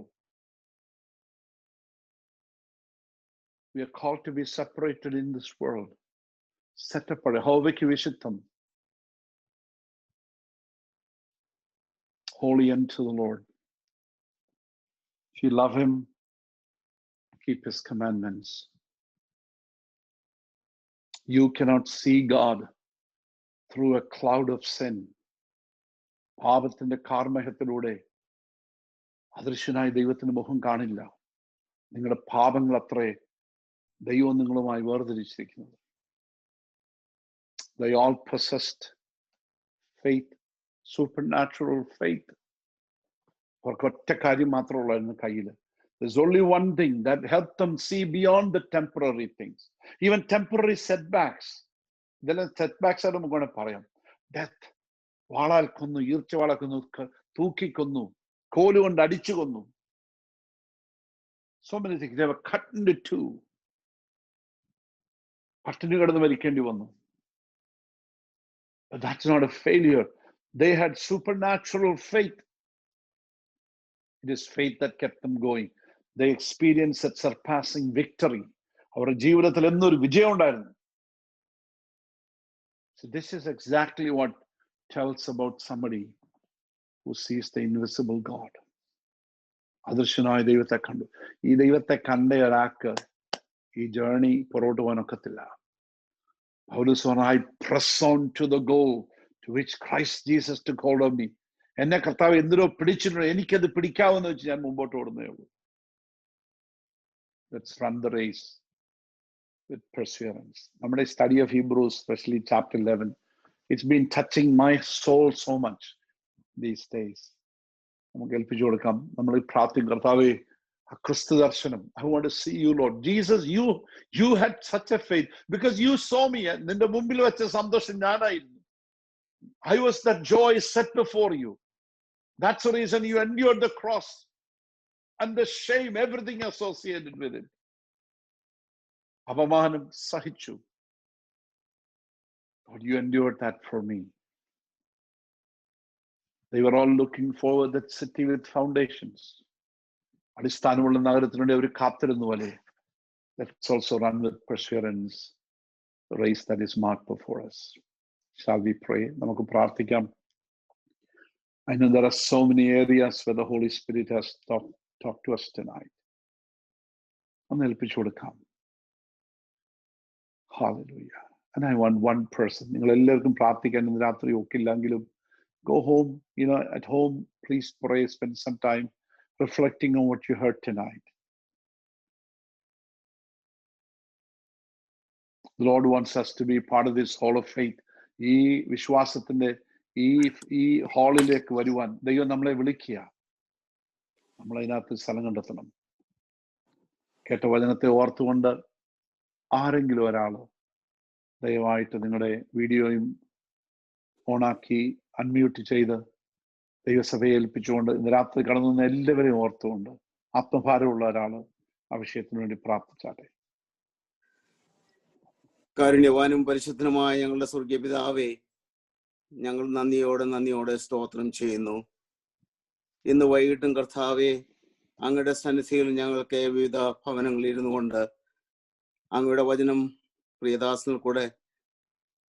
We are called to be separated in this world. Set apart. യഹോവയ്ക്ക് വിശുദ്ധം. Holy unto the Lord. If you love him, keep his commandments. You cannot see God through a cloud of sin. പാപത്തിന്റെ കാർമേഘത്തിലൂടെ അദൃശ്യനായ ദൈവത്തിന്റെ മുഖം കാണില്ല. നിങ്ങളുടെ പാപങ്ങൾ അത്രേ ദൈവം നിങ്ങളുമായി വേർതിരിച്ചിരിക്കുന്നത്. They all possessed faith, supernatural faith. അവർക്ക് ഒറ്റ കാര്യം മാത്രമുള്ളായിരുന്നു കയ്യിൽ. There's only one thing that helped them see beyond the temporary things. Even temporary setbacks. ഇതെല്ലാം setbacks ആയിട്ട് നമുക്ക് വേണമെങ്കിൽ പറയാം. Death. വാളാൽ കൊന്നു, ഈർച്ചവാളാൽ കൊന്നു, തൂക്കിക്കൊന്നു, കോലുകൊണ്ട് അടിച്ചു കൊന്നു. So many things. They were cut into two. പട്ടിണി കിടന്ന് മരിക്കേണ്ടി വന്നു. But that's not a failure. They had supernatural faith. It is faith that kept them going. They experienced that surpassing victory. അവരുടെ ജീവിതത്തിൽ എന്നൊരു വിജയം ഉണ്ടായിരുന്നു. So this is exactly what tells about somebody who sees the invisible God. അദൃശ്യനായ ദൈവത്തെ കണ്ടു. ഈ ദൈവത്തെ കണ്ട ഒരാൾക്ക് ഈ ജേർണി പുറകോട്ട് പോകാനൊക്കത്തില്ല. പൗലോസ് പറഞ്ഞു, I press on to the goal to which Christ Jesus took hold of me. എന്നെ കർത്താവ് എന്തിനോ പിടിച്ചിട്ടുണ്ട്, എനിക്കത് പിടിക്കാവുന്ന വെച്ച് ഞാൻ മുമ്പോട്ട് ഓടുന്നേ ഉള്ളൂ. Let's run the race with perseverance. നമ്മുടെ study of Hebrews, especially chapter 11, it's been touching my soul so much these days. നമുക്ക് ഏൽപ്പിച്ചു കൊടുക്കാം. നമ്മൾ പ്രാർത്ഥിക്കും, കർത്താവേ, ക്രിസ്തു ദർശനം. I want to see you, Lord. Jesus, you had such a faith because you saw me. നിന്റെ മുമ്പിൽ വെച്ച സന്തോഷം ഞാനായിരുന്നു. I was that joy set before you. That's the reason you endured the cross and the shame, everything associated with it. അപമാനം സഹിച്ചു. Lord, you endured that for me. They were all looking forward to that city with foundations. അടിസ്ഥാനമുള്ള നഗരത്തിനുവേണ്ടി അവർ കാത്തിരുന്നു പോലെ. Let's also run with perseverance the race that is marked before us. Shall we pray? നമുക്ക് പ്രാർത്ഥിക്കാം. I know there are so many areas where the Holy Spirit has talked to us tonight. ഒന്ന് ഏൽപ്പിച്ചു കൊടുക്കാം. Hallelujah. And I want one person. നിങ്ങൾ എല്ലാവർക്കും പ്രാർത്ഥിക്കാൻ ഇന്ന് രാത്രി ഒക്കില്ലെങ്കിലും go home, at home, please pray, spend some time reflecting on what you heard tonight. The Lord wants us to be part of this hall of faith. ഈ വിശ്വാസത്തിന്റെ ഈ ഹാളിലേക്ക് വരുവാൻ ദൈവം നമ്മളെ വിളിക്കുക. നമ്മളതിനകത്ത് സ്ഥലം കണ്ടെത്തണം. കേട്ട വചനത്തെ ഓർത്തുകൊണ്ട് ആരെങ്കിലും ഒരാൾ ദയവായിട്ട് നിങ്ങളുടെ വീഡിയോയും ഓണാക്കി അൺമ്യൂട്ട് ചെയ്ത് ദൈവസഭയെ ഏൽപ്പിച്ചുകൊണ്ട് ഇന്ന് രാത്രി കടന്നു നിന്ന് എല്ലാവരെയും ഓർത്തുകൊണ്ട് ആത്മഭാരമുള്ള ഒരാൾ ആ വിഷയത്തിന് വേണ്ടി പ്രാർത്ഥിച്ചാട്ടെ. കാരുണ്യവാനും പരിശുദ്ധനുമായ ഞങ്ങളുടെ സ്വർഗീയ പിതാവേ, ഞങ്ങൾ നന്ദിയോടെ സ്തോത്രം ചെയ്യുന്നു. ഇന്ന് വൈകിട്ടും കർത്താവെ അങ്ങയുടെ സന്നിധിയിൽ ഞങ്ങൾക്ക് വിവിധ ഭവനങ്ങളിൽ ഇരുന്നു കൊണ്ട് അങ്ങയുടെ വചനം പ്രിയദാസനിൽ കൂടെ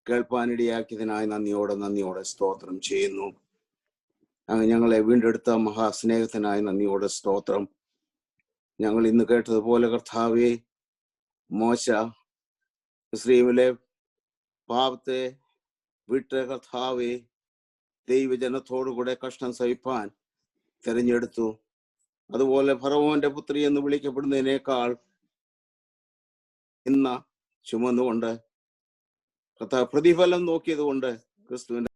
കേൾപ്പാനിടയാക്കിയതിനായി നന്ദിയോടെ സ്തോത്രം ചെയ്യുന്നു. അങ്ങ് ഞങ്ങളെ വീണ്ടെടുത്ത മഹാസ്നേഹത്തിനായി നന്ദിയോടെ സ്തോത്രം. ഞങ്ങൾ ഇന്ന് കേട്ടതുപോലെ കർത്താവെ, മോശ മിസ്രയീമിലെ പാപത്തെ വിട്ട് കർത്താവെ ദൈവജനത്തോടുകൂടെ കഷ്ടം സഹിപ്പാൻ തെരഞ്ഞെടുത്തു. അതുപോലെ ഫറവോന്റെ പുത്രി എന്ന് വിളിക്കപ്പെടുന്നതിനേക്കാൾ ഇന്ന് ചുമന്നുകൊണ്ട് കർത്താവ് പ്രതിഫലം നോക്കിയത് കൊണ്ട് ക്രിസ്തുവിന്റെ